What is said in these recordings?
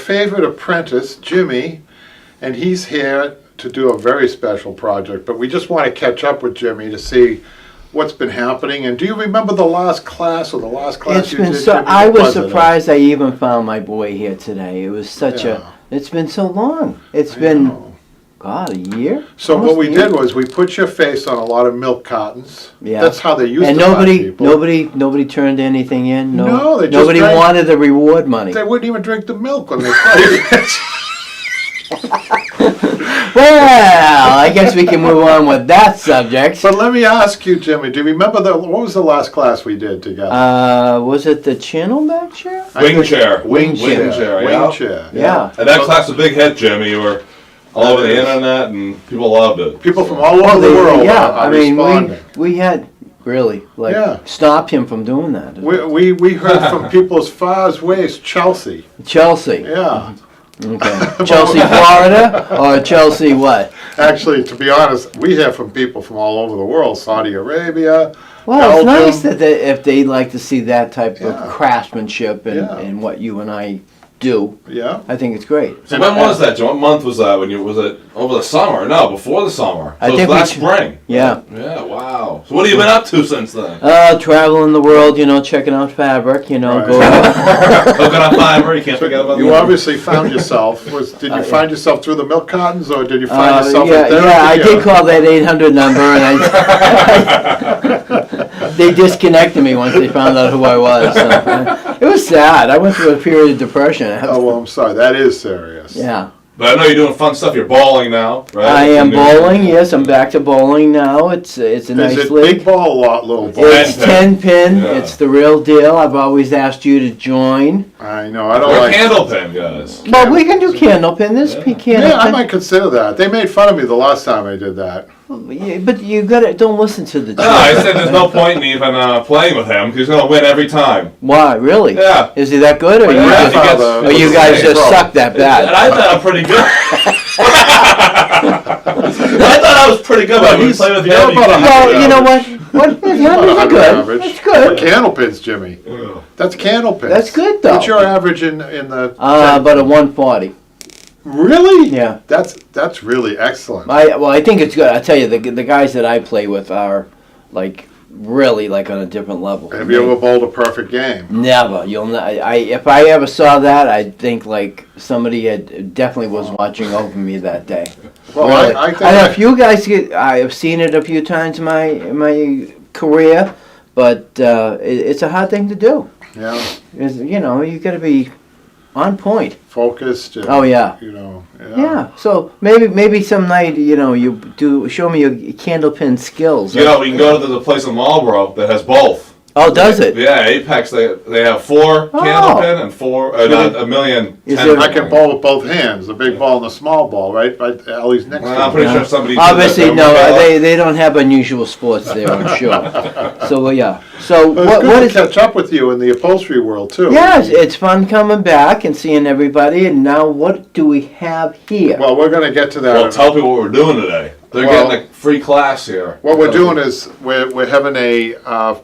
favorite apprentice, Jimmy, and he's here to do a very special project. But we just want to catch up with Jimmy to see what's been happening. And do you remember the last class or the last class you did? So I was surprised I even found my boy here today. It was such it's been so long. It's been, God, a year? So what we did was we put your face on a lot of milk cartons. Yeah. That's how they used to find people. Nobody turned anything in? No, they just nobody wanted the reward money. They wouldn't even drink the milk when they played. Well, I guess we can move on with that subject. But let me ask you, Jimmy, do you remember what was the last class we did together? Was it the channel back chair? Wing chair. Wing chair. Yeah. And that class was a big hit, Jimmy. You were all over the internet, and people loved it. People from all over the world are responding. I mean, we had really stopped him from doing that. We heard from people as far as Chelsea. Yeah. Okay. Chelsea, Florida, or Chelsea what? Actually, to be honest, we hear from people from all over the world, Saudi Arabia. Well, Belgium. It's nice that if they like to see that type of craftsmanship and what you and I do. Yeah. I think it's great. So when was that, John? What month was that? Was it over the summer? No, before the summer. So it was last spring. Yeah. Yeah, wow. So what have you been up to since then? Traveling the world, checking out fabric, Hooking up Fiverr, you can't forget about that. You obviously found yourself. Did you find yourself through the milk cartons, or did you find yourself in therapy? Yeah, I did call that 800 number, and they disconnected me once they found out who I was. So, it was sad. I went through a period of depression. Oh, well, I'm sorry. That is serious. Yeah. But I know you're doing fun stuff. You're bowling now, right? I am bowling. Yes, I'm back to bowling now. It's a nice league. Is it league. big ball or little ball? It's 10 pin. Yeah. It's the real deal. I've always asked you to join. I know. I don't like candle pin, guys. Well, we can do candle pin. Candle pin. I might consider that. They made fun of me the last time I did that. But you don't listen to the. No, I said there's no point in even playing with him because he's gonna win every time. Why? Really? Yeah. Is he that good, or you guys just suck that bad? And I thought I'm pretty good. I thought I was pretty good, but he's playing with Debbie. Well, you know what? His numbers are good. It's good. Candle pins, Jimmy. That's candle pins. That's good, though. What's your average in the? About a 140. Really? Yeah. That's really excellent. I think it's good. I tell you, the guys that I play with are really on a different level. Have you ever bowled a perfect game? Never. If I ever saw that, I'd think somebody definitely was watching over me that day. Well, really. I think a few guys. I have seen it a few times in my career, but it's a hard thing to do. Yeah. You got to be on point, focused. And, Yeah. So maybe some night, you do show me your candle pin skills. We can go to the place in Marlboro that has both. Oh, does it? Yeah, Apex. They have 4 candle pin and 4 a million. I can bowl with both hands, the big ball and the small ball, right? Ellie's next. I'm pretty sure somebody. Obviously, no. They don't have unusual sports there, I'm sure. So yeah. So what is catch up with you in the upholstery world too? Yeah, it's fun coming back and seeing everybody. And now, what do we have here? Well, we're going to get to that. Well, tell people what we're doing today. They're getting a free class here. What we're doing is we're having a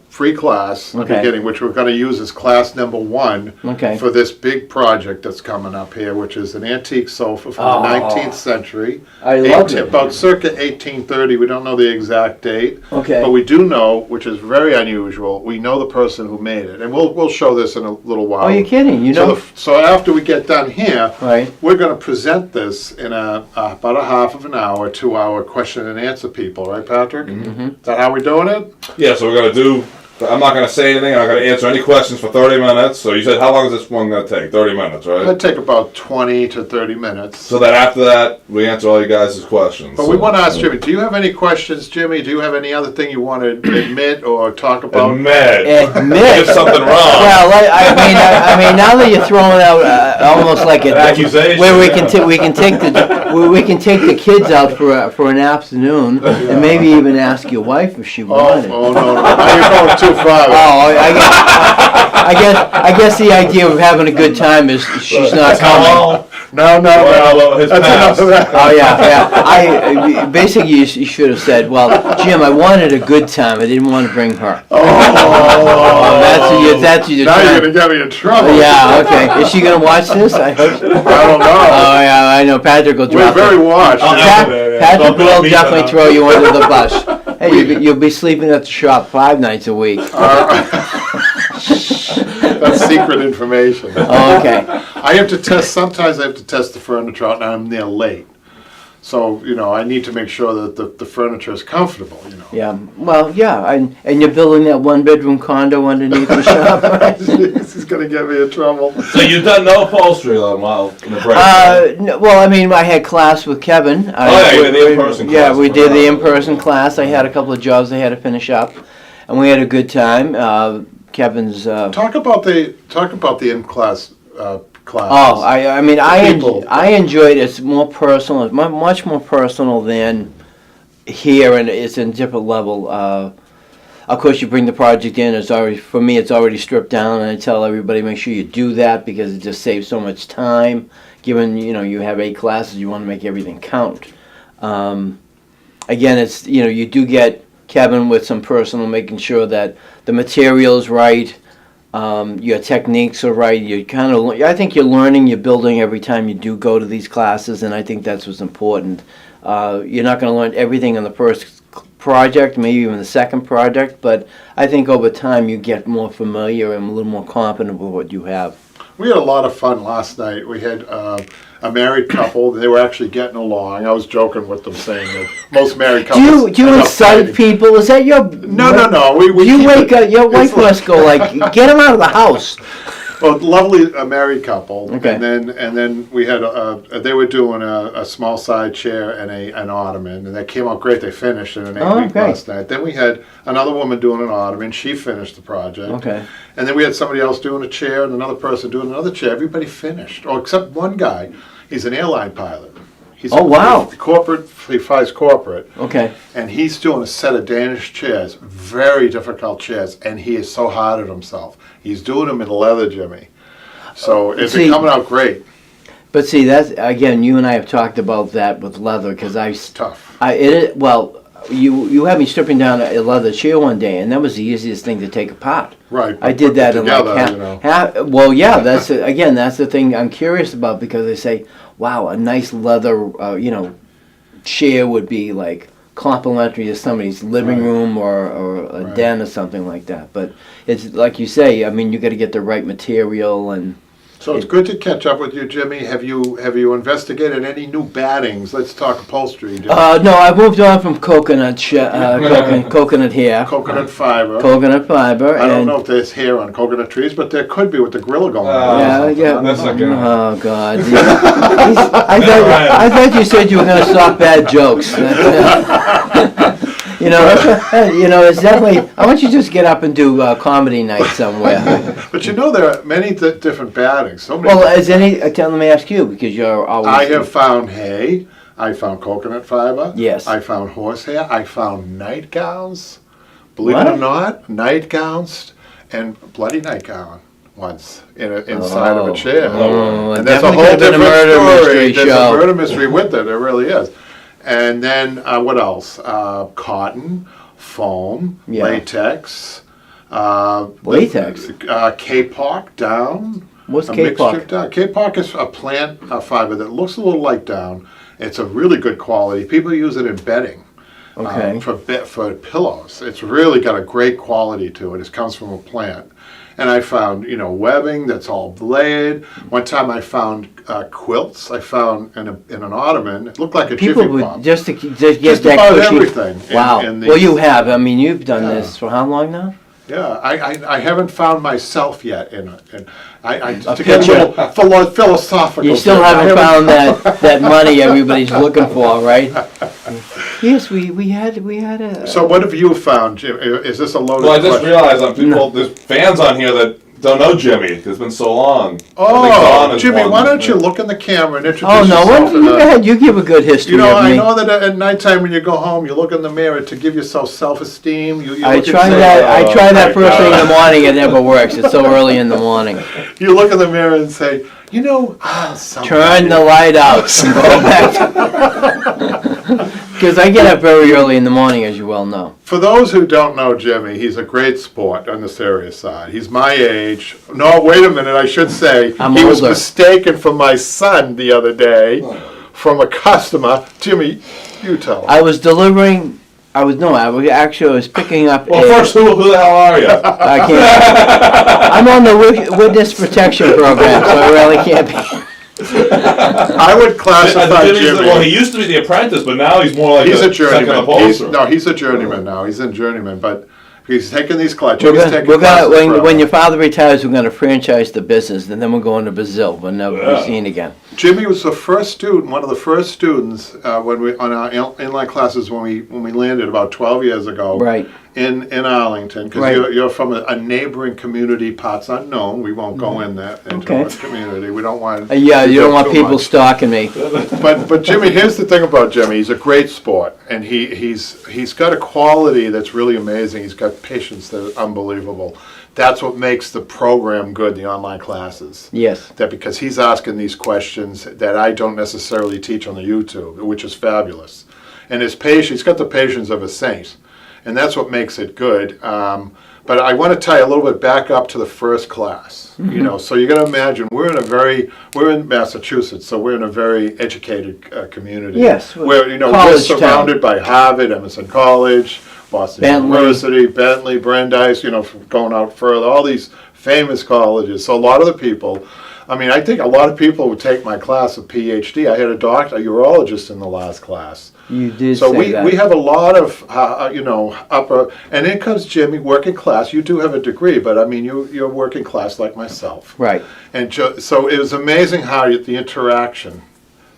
free class beginning, which we're going to use as class number 1 for this big project that's coming up here, which is an antique sofa from the 19th century. I love it. About circa 1830. We don't know the exact date. Okay. But we do know, which is very unusual, we know the person who made it. And we'll show this in a little while. Oh, you're kidding. So after we get done here, we're going to present this in about a half of an hour, 2 hour question and answer people, right, Patrick? Mm-hmm. Is that how we're doing it? Yeah, so we're going to do, I'm not going to say anything, I'm not going to answer any questions for 30 minutes. So you said, how long is this one going to take? 30 minutes, right? It'll take about 20 to 30 minutes. So that after that, we answer all you guys' questions. But we want to ask Jimmy, do you have any questions, Jimmy? Do you have any other thing you want to admit or talk about? Admit. If something wrong. Well, I mean, now that you're throwing out almost like an accusation, where we can take the kids out for an afternoon and maybe even ask your wife if she wanted. Oh no! Now you're going too far. Oh, I guess the idea of having a good time is she's not coming. No. Well, his That's past. enough of that. Oh yeah. Basically, you should have said, "Well, Jim, I wanted a good time. I didn't want to bring her." Oh, That's what you're now trying. you're gonna get me in trouble. Yeah. Okay. Is she gonna watch this? I hope. So. I don't know. Oh yeah, I know. Patrick will We're drop very it. watched. Patrick Don't will beat definitely that throw you under the bus. Hey, you'll be sleeping at the shop 5 nights a week. That's secret information. Oh, okay. Sometimes I have to test the furniture out and I'm there late. So, I need to make sure that the furniture is comfortable, Yeah. Well, yeah, and you're building that 1-bedroom condo underneath the shop, right? This is going to get me in trouble. So you've done no upholstery then while in the break? No, well, I mean, I had class with Kevin. You did the in-person class. Yeah, we did the in-person class. I had a couple of jobs I had to finish up, and we had a good time. Kevin's. Talk about the in-class classes. Oh, I mean, People. I enjoyed it. It's more personal. It's much more personal than here, and it's in a different level. Of course, you bring the project in. It's already stripped down, and I tell everybody make sure you do that because it just saves so much time. Given you have 8 classes, you want to make everything count. Again, it's you do get Kevin with some personal, making sure that the material's right. Your techniques are right. I think you're learning, you're building every time you do go to these classes, and I think that's what's important. You're not going to learn everything on the first project, maybe even the second project, but I think over time you get more familiar and a little more confident with what you have. We had a lot of fun last night. We had a married couple. They were actually getting along. I was joking with them, saying that most married couples. Do you end up incite fighting. people? Is that your? No. We You keep wake it- up. Your wife it's like- must go like, get them out of the house. Well, lovely married couple. Okay. And then we had they were doing a small side chair and an ottoman, and that came out great. They finished in an 8-week okay. last night. Then we had another woman doing an ottoman. She finished the project. Okay. And then we had somebody else doing a chair and another person doing another chair. Everybody finished, except one guy. He's an airline pilot. Oh, wow. He flies corporate. Okay. And he's doing a set of Danish chairs, very difficult chairs, and he is so hard at himself. He's doing them in leather, Jimmy. So it's coming out great. But see, that's again, you and I have talked about that with leather because It's tough. You had me stripping down a leather chair one day, and that was the easiest thing to take apart. Right. I did that in together, like that's the thing I'm curious about because they say, wow, a nice leather, chair would be like complimentary to somebody's living room or a den or something like that. But it's like you say, I mean, you got to get the right material and. So it's good to catch up with you, Jimmy. Have you investigated any new battings? Let's talk upholstery, Jimmy. No, I moved on from coconut hair. Coconut fiber. Coconut fiber. I don't know if there's hair on coconut trees, but there could be with the grill going Yeah. on. That's not good. Oh God! I thought you said you were going to stop bad jokes. It's definitely. I want you to just get up and do comedy night somewhere. But there are many different battings. So many. Well, let me ask you because you're always. I have found hay. I found coconut fiber. Yes. I found horsehair. I found nightgowns. Believe it or not, nightgowns and bloody nightgown once inside of a chair. Oh, and that's a definitely whole could've been a different murder story. mystery There's show. a murder mystery with it. There really is. And then what else? Cotton, foam, Yeah. latex. Latex? Kapok down. What's a mixture kapok? of down. Kapok is a plant fiber that looks a little like down. It's a really good quality. People use it in bedding. Okay. For pillows. It's really got a great quality to it. It comes from a plant. And I found, webbing that's all layered. One time I found quilts. I found in an ottoman. It looked like a People jiffy would pop. just get Just that about cushy. everything. Wow. in Well, these- you have. I mean, you've done Yeah. this for how long now? Yeah, I haven't found myself yet in it. And to picture. get a little philosophical. You still here, I haven't found that money everybody's looking for, right? Yes, we had a. So what have you found, Jim? Is this a loaded Well, I just question? realized there's fans on here that don't know Jimmy. It's been so long. I think Dawn Oh, is Jimmy, one. why don't you look in the camera and introduce Oh no! yourself? You go ahead. You give a good history of I me. know that at nighttime when you go home, you look in the mirror to give yourself self-esteem. You I look and try say, that. I try that my first thing in God." the morning. It never works. It's so early in the morning. You look in the mirror and say, You know, Turn the light out. Because I get up very early in the morning, as you well know. For those who don't know Jimmy, he's a great sport on the serious side. He's my age. No, wait a minute, I should say. I'm he was older. mistaken for my son the other day from a customer. Jimmy, you tell him. I was delivering. I was picking up. Well, first, who the hell are you? I can't. I'm on the witness protection program, so I really can't be. I would classify Jimmy. Well, he used to be the apprentice, but now he's more like He's a second journeyman. upholsterer. He's a journeyman now. He's a journeyman, but he's taking these classes. When your father retires, we're going to franchise the business, and then we're going to Brazil. We'll never be seen again. Jimmy was the first student, one of the first students when we on our inline classes when we landed about 12 years ago. Right. In Arlington, because you're from a neighboring community, parts unknown. We won't go into our community. We don't want. You don't want people stalking me. But Jimmy, here's the thing about Jimmy. He's a great sport, and he's got a quality that's really amazing. He's got patience that is unbelievable. That's what makes the program good, the online classes. Yes. That because he's asking these questions that I don't necessarily teach on the YouTube, which is fabulous. And his patience, he's got the patience of a saint. And that's what makes it good. But I want to tie a little bit back up to the first class. Mm-hmm. You know, so you got to imagine we're in Massachusetts, so we're in a very educated community. Yes, where we're surrounded by Harvard, Emerson College, Boston University, Bentley, Brandeis. Going out further, all these famous colleges. So a lot of the people. I think a lot of people would take my class of PhD. I had a urologist in the last class. You did so say that. we have a lot of, upper, and then comes Jimmy, working class. You do have a degree, but you're working class like myself. Right. And so it was amazing how the interaction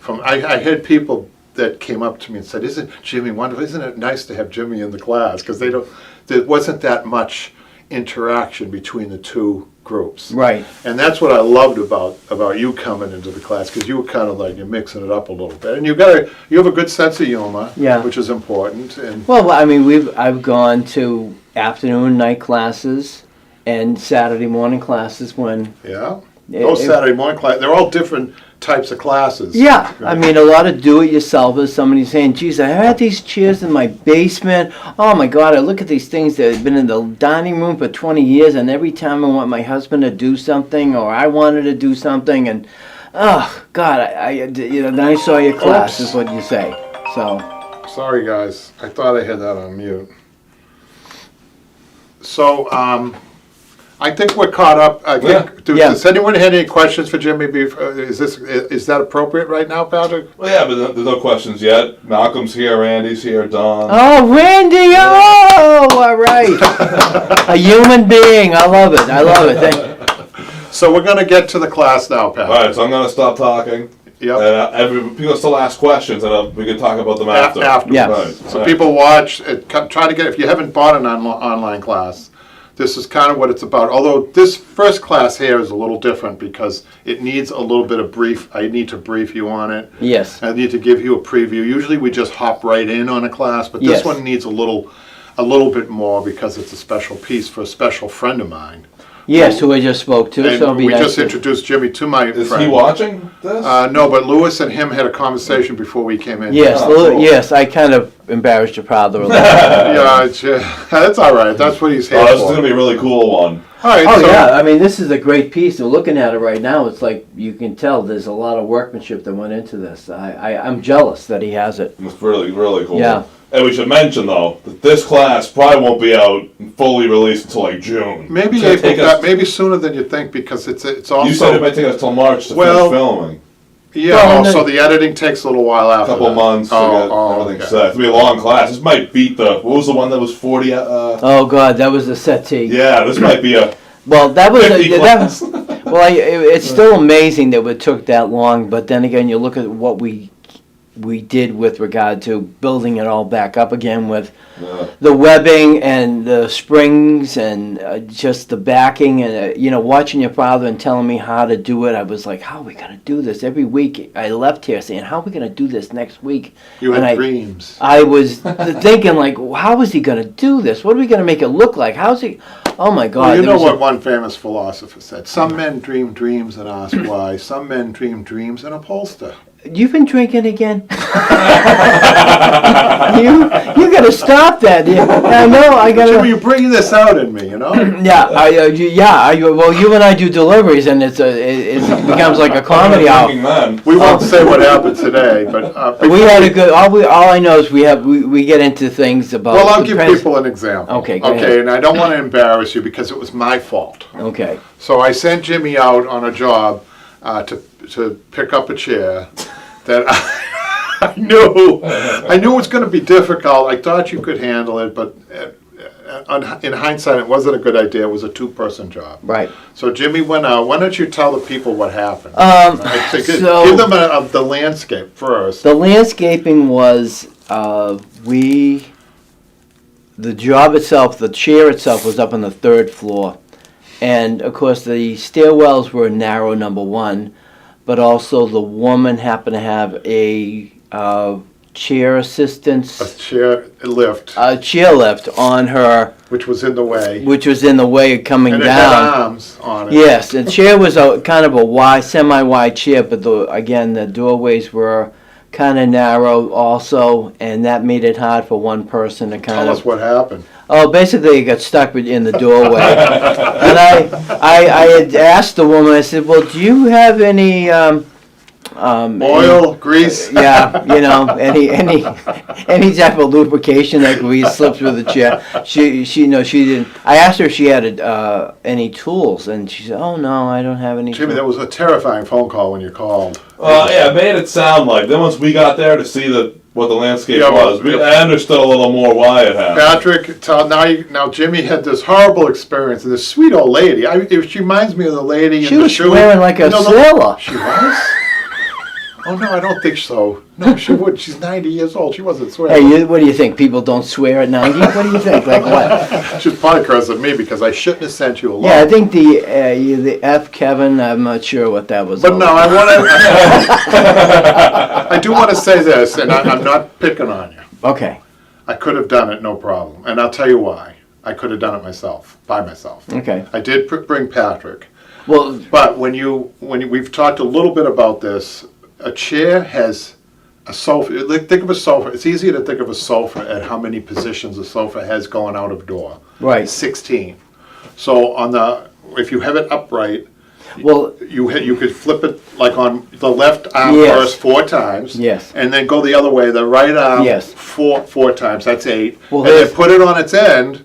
I had people that came up to me and said, isn't it nice to have Jimmy in the class? Because there wasn't that much interaction between the two groups. Right. And that's what I loved about you coming into the class, because you were kind of like, you're mixing it up a little bit. And you have a good sense of humor, which is important. And well, I've gone to afternoon, night classes and Saturday morning classes when... Yeah. Those Saturday morning classes, they're all different types of classes. Yeah, right? A lot of do-it-yourselfers. Somebody saying, geez, I had these chairs in my basement. Oh my God, I look at these things that have been in the dining room for 20 years, and every time I want my husband to do something, or I wanted to do something, and oh God, then I saw your class, is what you say. So. Sorry guys, I thought I had that on mute. So, I think we're caught up. Does anyone have any questions for Jimmy? Is that appropriate right now, Patrick? Well, yeah, but there's no questions yet. Malcolm's here, Randy's here, Don. Oh, Randy! Oh, all right. A human being. I love it. So we're going to get to the class now, Patrick. All right, so I'm going to stop talking. Yep. And people still ask questions, and we can talk about them after. Yeah. Right. So people watch. Try to get. If you haven't bought an online class. This is kind of what it's about. Although this first class here is a little different because it needs a little bit of brief. I need to brief you on it. Yes. I need to give you a preview. Usually we just hop right in on a class, but this one needs a little bit more because it's a special piece for a special friend of mine. Yes, who I just spoke to. So we just introduced Jimmy to my friend. Is he watching this? No, but Lewis and him had a conversation before we came in. Yes, cool. Yes, I kind of embarrassed your father a little bit. That's all right. That's what he's here for. This is going to be a really cool one. All right, yeah. This is a great piece. We're looking at it right now. It's like you can tell there's a lot of workmanship that went into this. I'm jealous that he has it. It's really, really cool. Yeah. And we should mention, though, that this class probably won't be out and fully released until like June. Maybe April, maybe sooner than you think, because it's also... You said it might take us till March to finish filming. Yeah, so the editing takes a little while after. A couple months to get everything set. It's going to be a long class. This might beat what was the one that was 40? Oh, God, that was the settee. Yeah, this might be a... Well, that was it's still amazing that it took that long, but then again, you look at what we we did with regard to building it all back up again with the webbing and the springs and just the backing and watching your father and telling me how to do it. I was like, how are we gonna do this? Every week I left here saying, how are we gonna do this next week? You had dreams. I was thinking like, how is he gonna do this? What are we gonna make it look like? How's he? Oh my God! Well, you know what one famous philosopher said: "Some men dream dreams and ask why. Some men dream dreams and upholster." You've been drinking again. you got to stop that. Yeah, I know. I got. Jimmy, you're bringing this out in me, you know. Well, you and I do deliveries, and it becomes like a comedy hour. We won't say what happened today, but we had a good. All I know is we get into things about. Well, I'll give people an example. Okay. Go ahead. And I don't want to embarrass you because it was my fault. Okay. So I sent Jimmy out on a job to pick up a chair that I knew it was going to be difficult. I thought you could handle it, but in hindsight, it wasn't a good idea. It was a two-person job. Right. So Jimmy went out. Why don't you tell the people what happened? So give them the landscape first. The landscaping was the job itself, the chair itself was up on the 3rd floor. And, of course, the stairwells were narrow, number one, but also the woman happened to have a chair assistance. A chair lift. A chair lift on her. Which was in the way. Which was in the way coming and it down. Had arms on it. Yes, the chair was kind of a semi-wide chair, but the doorways were kind of narrow also, and that made it hard for one person to kind of... Tell us what happened. Oh, basically, it got stuck in the doorway. And I had asked the woman, I said, well, do you have any... oil, grease? Yeah, any type of lubrication that grease slips through the chair. She didn't... I asked her if she had any tools, and she said, oh, no, I don't have any Jimmy, that was a terrifying phone call when you called. Well, yeah, it made it sound like. Then once we got there to see what the landscape was, I understood a little more why it happened. Patrick, now Jimmy had this horrible experience, and this sweet old lady. She reminds me of the lady. She was swearing like a sailor. She was? Oh no, I don't think so. No, she would. She's 90 years old. She wasn't swearing. Hey, what do you think? People don't swear at 90? What do you think? Like what? She's probably cursing me because I shouldn't have sent you along. Yeah, I think the F Kevin. I'm not sure what that was. But no, I do want to say this, and I'm not picking on you. Okay. I could have done it, no problem, and I'll tell you why. I could have done it by myself. Okay. I did bring Patrick. Well, but when we've talked a little bit about this. A chair has a sofa. Think of a sofa. It's easy to think of a sofa at how many positions a sofa has going out of door. Right. 16. So if you have it upright, well, you could flip it like on the left arm first 4 times. Yes. And then go the other way. The right arm. Yes. Four times. That's 8. Well, and then put it on its end,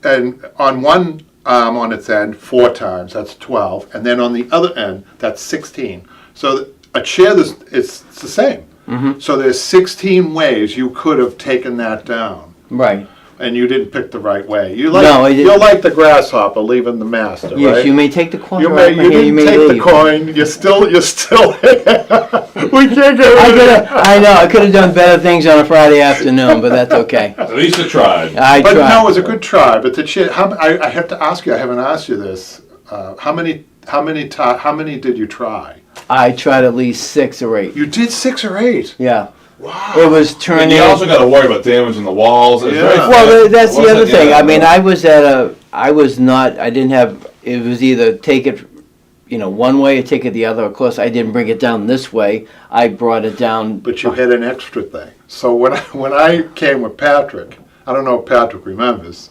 and on one arm on its end 4 times. That's 12. And then on the other end, that's 16. So a chair it's the same. Mm-hmm. So there's 16 ways you could have taken that down. Right. And you didn't pick the right way. You're like the grasshopper leaving the master, yes, right? You may take the coin. You didn't take the coin. You're still. We can't get rid of it. I know. I could have done better things on a Friday afternoon, but that's okay. At least you tried. But no, it was a good try. But the chair. I have to ask you. I haven't asked you this. How many did you try? I tried at least 6 or 8. You did 6 or 8? Yeah. Wow. It was turning. And you also got to worry about damaging the walls. Well, that's the other thing. I mean, I didn't have, it was either take it, one way or take it the other. Of course, I didn't bring it down this way. I brought it down. But you had an extra thing. So when I came with Patrick, I don't know if Patrick remembers,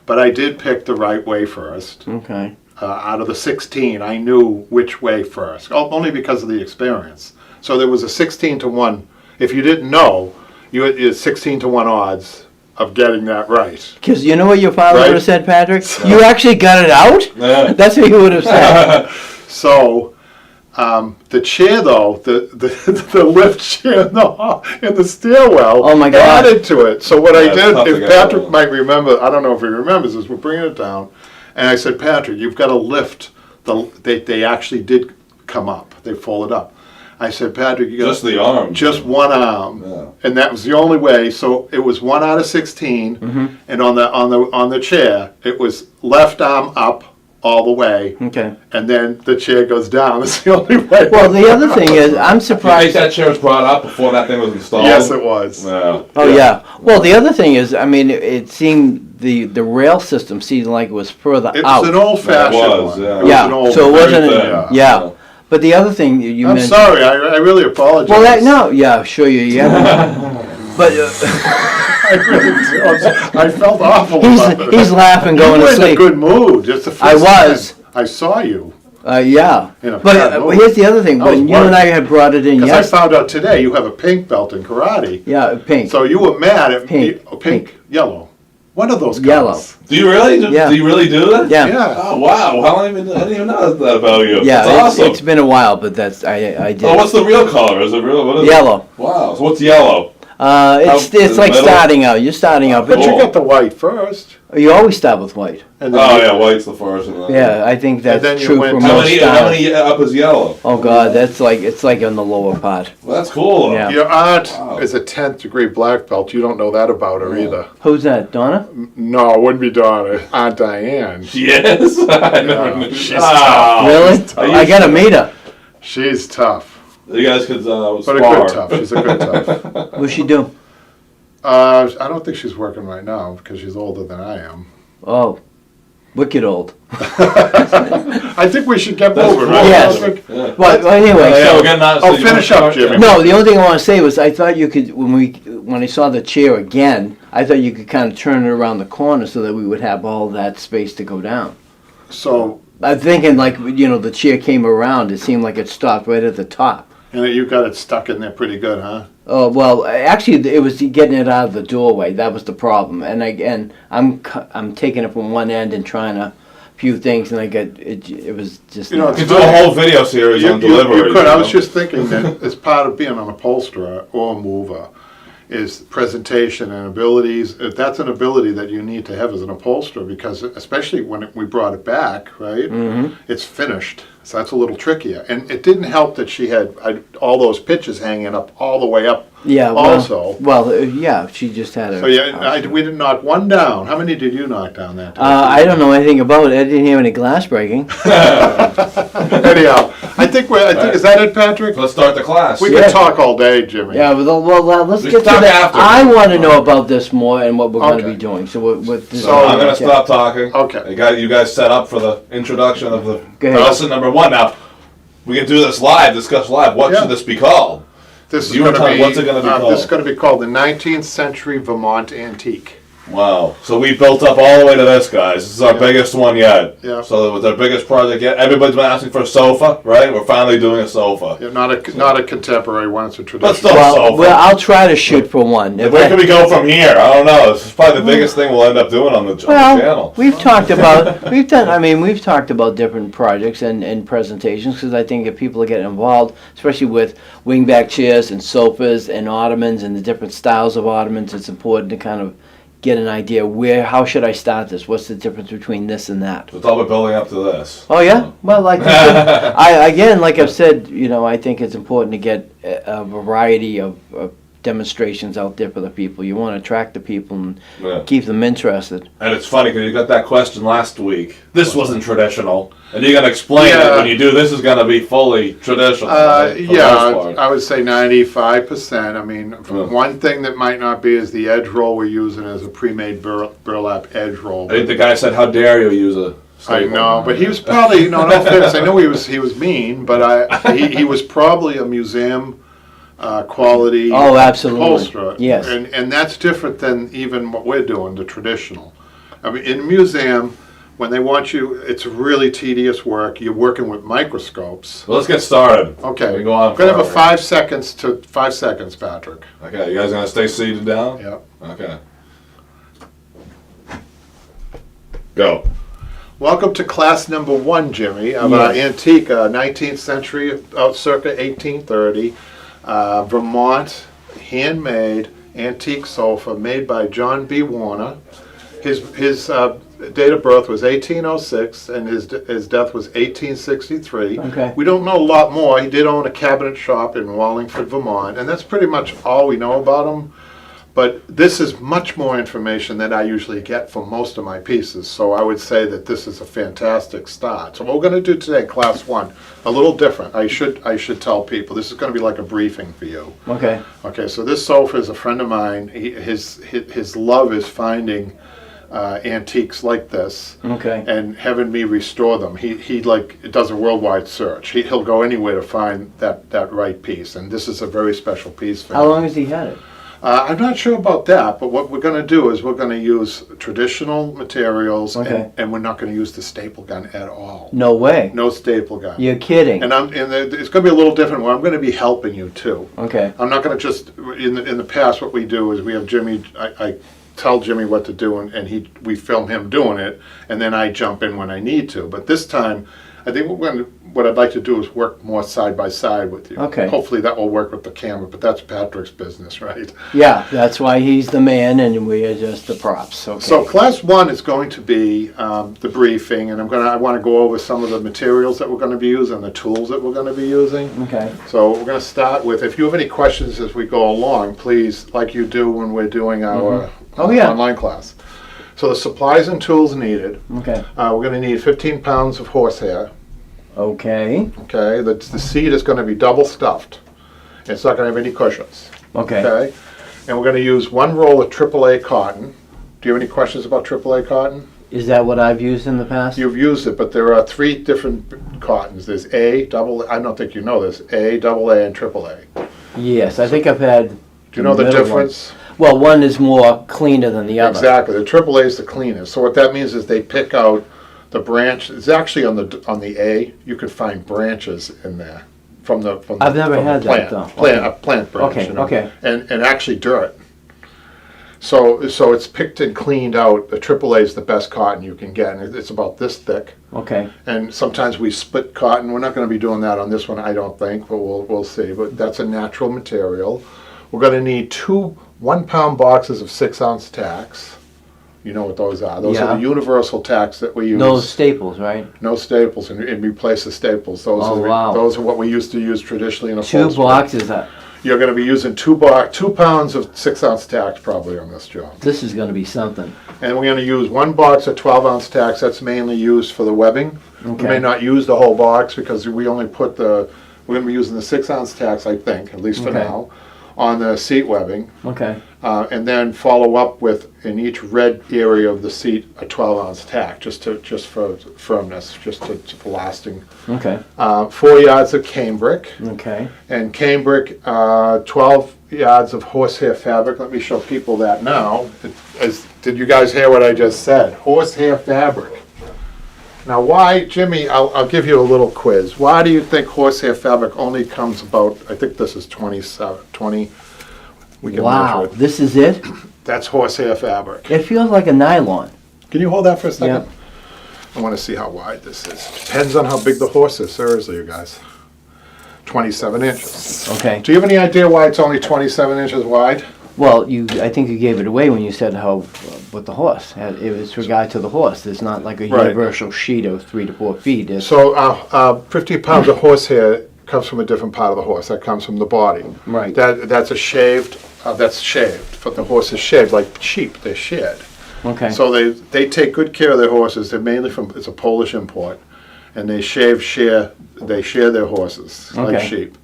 but I did pick the right way first. Okay. Out of the 16, I knew which way first, only because of the experience. So there was a 16 to 1. If you didn't know, you had 16 to 1 odds of getting that right. Because you know what your father would have said, Patrick? You actually got it out? Yeah. That's what he would have said. So the chair, though, the lift chair in the stairwell, oh my God, added to it. So what I did, if Patrick might remember, I don't know if he remembers this, we're bringing it down. And I said, Patrick, you've got to lift. They actually did come up. They folded up. I said, Patrick, you got just the arm. just one arm, and that was the only way. So it was 1 out of 16, and on the chair, it was left arm up all the way. Okay. And then the chair goes down. That's the only way. Well, the other thing is, I'm You think surprised. that chair was brought up before that thing was installed? Yes, it was. Yeah. Oh yeah. Well, the other thing is, I mean, it seemed the rail system seemed like it was further It out. was an old-fashioned It was, one. yeah. It was Yeah, an old so it one. wasn't. Very thin. Yeah. But the other thing you I'm mentioned. sorry. I really apologize. Well, yeah, sure you. Yeah. But I really do. I felt awful about it. he's laughing, You going were to in a sleep. good mood. Just the first I was. time I saw you. Yeah. In a But bad mood. here's the other thing. I was When you and I had brought it in, Because I yes. found out today you have a pink belt in karate. Yeah, pink. So you were mad at Pink. pink, yellow. One of those Yellow. colors. Do you really? Yeah. Do you really do that? Yeah. Yeah. Oh wow! I didn't even know that about you. Yeah, That's awesome. it's been a while, but that's I did. Oh, what's the real color? Is it real? What is Yellow. It? Wow. So what's yellow? It's in it's the like middle? starting out. You're starting out, But but you Cool. got the white first. you always start with white. And then Oh you- yeah, white's the first. And then, Yeah, I think that's then you true went- for How most many? styles. How many up is yellow? Oh God, it's like on the lower part. Well, that's cool. Yeah. Your aunt Wow. is a 10th degree black belt. You don't know that about her either. Who's that, Donna? No, it wouldn't be Donna. Aunt Diane. Yes. I never knew. She's Oh. Really? I gotta meet her. She's tough. You guys could But spar. a good tough. She's a good tough. What's she do? I don't think she's working right now because she's older than I am. Oh, wicked old. I think we should get That's moving, cool. right? Yes. Patrick? Yeah. But anyway, Yeah, so we're getting on. Oh, you finish wanna up, start? Jimmy. no, the only thing I want to say was I thought you could when I saw the chair again, I thought you could kind of turn it around the corner so that we would have all that space to go down. So, I'm thinking like the chair came around. It seemed like it stopped right at the top. and you got it stuck in there pretty good, huh? Oh well, actually, it was getting it out of the doorway. That was the problem. And I'm taking it from one end and trying a few things, and I get it. It was just. You know, You could do a whole video series on delivery. You could. I was just thinking that as part of being an upholsterer or a mover is presentation and abilities. That's an ability that you need to have as an upholsterer because especially when we brought it back, right? Mm-hmm. It's finished. So that's a little trickier. And it didn't help that she had all those pictures hanging up all the way up. Yeah. Also. Yeah. She just had a. So yeah, we didn't knock one down. How many did you knock down that time? I don't know anything about it. I didn't hear any glass breaking. Anyhow, I think is that it, Patrick? Let's start the class. We Yeah. could talk all day, Jimmy. Yeah, well, let's We get can to talk that. after. I want to know about this more and what we're going to Okay. be doing. So what this So I'm gonna stop talking. Okay. I got you guys set up for the introduction of the Go ahead. lesson number one. Now we can do this live. Discuss live. What Yeah. should this be called? This is You going were to telling- be. what's it gonna be called? This is going to be called the 19th Century Vermont Antique. Wow. So we built up all the way to this, guys. This is our biggest one yet. Yeah. So it was our biggest project yet. Everybody's been asking for a sofa, right? We're finally doing a sofa. Yeah, not a contemporary one. It's a But traditional. still, Well, sofa. I'll try to shoot for one. If Where I- can we go from here? I don't know. This is probably the biggest thing we'll end up doing on the channel. We've talked about different projects and presentations because I think if people are getting involved, especially with wingback chairs and sofas and ottomans and the different styles of ottomans, it's important to kind of get an idea how should I start this? What's the difference between this and that? So it's all we're building up to this. Oh yeah, well, like like I've said, I think it's important to get a variety of demonstrations out there for the people. You want to attract the people and Yeah. keep them interested. And it's funny because you got that question last week. This wasn't traditional. And you're going to explain it Yeah. when you do. This is going to be fully traditional. right, for the most Yeah, part. I would say 95%. I mean, Yeah. one thing that might not be is the edge roll we're using as a pre-made burlap edge roll. I think the guy said, "How dare you use a?" I staple?" know, but he was probably no offense. I know he was mean, but he was probably a museum quality Oh, absolutely. upholsterer. Yes. And that's different than even what we're doing, the traditional. I mean, in a museum, when they want you, it's really tedious work. You're working with microscopes. Well, let's get started. Okay, We go on. I'm gonna have a forever. 5 seconds, Patrick. Okay, you guys gonna stay seated down? Yep. Okay. Go. Welcome to class number 1, Jimmy, of our antique 19th century, circa 1830, Vermont handmade antique sofa made by John B. Warner. His date of birth was 1806, and his death was 1863. Okay. We don't know a lot more. He did own a cabinet shop in Wallingford, Vermont, and that's pretty much all we know about him. But this is much more information than I usually get from most of my pieces, so I would say that this is a fantastic start. So what we're going to do today, Class 1, a little different. I should tell people, this is going to be like a briefing for you. Okay. Okay, so this sofa is a friend of mine. His love is finding antiques like this, Okay. and having me restore them. He like does a worldwide search. He'll go anywhere to find that right piece, and this is a very special piece for him. How long has he had it? I'm not sure about that, but what we're going to do is we're going to use traditional materials, Okay. and we're not going to use the staple gun at all. No way. No staple gun. You're kidding. And it's going to be a little different where I'm going to be helping you too. Okay. I'm not going to just in the past. What we do is we have Jimmy. I tell Jimmy what to do, and we film him doing it, and then I jump in when I need to. But this time, I think what I'd like to do is work more side by side with you. Okay. Hopefully that will work with the camera, but that's Patrick's business, right? Yeah, that's why he's the man and we are just the props. Okay. So Class 1 is going to be the briefing, and I want to go over some of the materials that we're going to be using, the tools that we're going to be using. Okay. So we're going to start with, if you have any questions as we go along, please, like you do when we're doing our online class. So the supplies and tools needed. Okay. We're going to need 15 pounds of horsehair. Okay. Okay. The seat is going to be double stuffed. It's not going to have any cushions. Okay. Okay. And we're going to use 1 roll of AAA cotton. Do you have any questions about AAA cotton? Is that what I've used in the past? You've used it, but there are 3 different cottons. There's A, double. I don't think you know this. A, AA, and AAA. Yes, I think I've had. Do you know the difference? Well, one is more cleaner than the other. Exactly. The AAA is the cleanest. So what that means is they pick out the branch. It's actually on the A. You could find branches in there from I've never had that though. A plant branch. Okay. You know? Okay. And actually dirt. So it's picked and cleaned out. The AAA is the best cotton you can get, and it's about this thick. Okay. And sometimes we split cotton. We're not going to be doing that on this one, I don't think, but we'll see. But that's a natural material. We're going to need 2 1-pound boxes of 6-ounce tacks. You know what those are. Those are the universal tacks that we use. No staples, right? No staples, and replace the staples. Those are what we used to use traditionally in upholstery. 2 boxes. You're going to be using 2 pounds of 6-ounce tacks probably on this job. This is going to be something. And we're going to use 1 box of 12-ounce tacks. That's mainly used for the webbing. Okay. We may not use the whole box because we only put we're going to be using the 6-ounce tacks, I think, at least for now, on the seat webbing. Okay. And then follow up with, in each red area of the seat, a 12-ounce tack, just for firmness, for lasting. Okay. 4 yards of cambric. Okay. And cambric, 12 yards of horsehair fabric. Let me show people that now. Did you guys hear what I just said? Horsehair fabric. Now why, Jimmy, I'll give you a little quiz. Why do you think horsehair fabric only comes about, I think this is 20, we can Wow, measure it. this is it? That's horsehair fabric. It feels like a nylon. Can you hold that for a second? Yeah. I want to see how wide this is. Depends on how big the horse is, seriously, you guys. 27 inches. Okay. Do you have any idea why it's only 27 inches wide? Well, I think you gave it away when you said how with the horse. It was regard to the horse. It's not like a universal sheet of 3 to 4 feet. So 50 pounds of horsehair comes from a different part of the horse. That comes from the body. Right. That's shaved. But the horse is shaved like sheep. They're shed. Okay. So they take good care of their horses. They're mainly it's a Polish import, and they share their horses like sheep.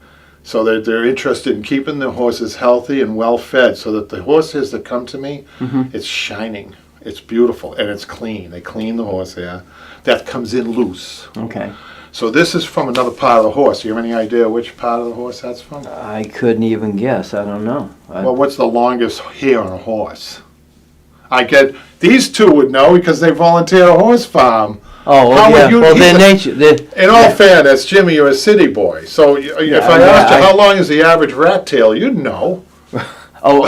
So they're interested in keeping their horses healthy and well fed, so that the horses that come to me, it's shining, it's beautiful, and it's clean. They clean the horsehair. That comes in loose. Okay. So this is from another part of the horse. Do you have any idea which part of the horse that's from? I couldn't even guess. I don't know. Well, what's the longest hair on a horse? These two would know because they volunteer at a horse farm. Oh, well, they're nature. In all fairness, Jimmy, you're a city boy. So if I asked you how long is the average rat tail, you'd know. Oh,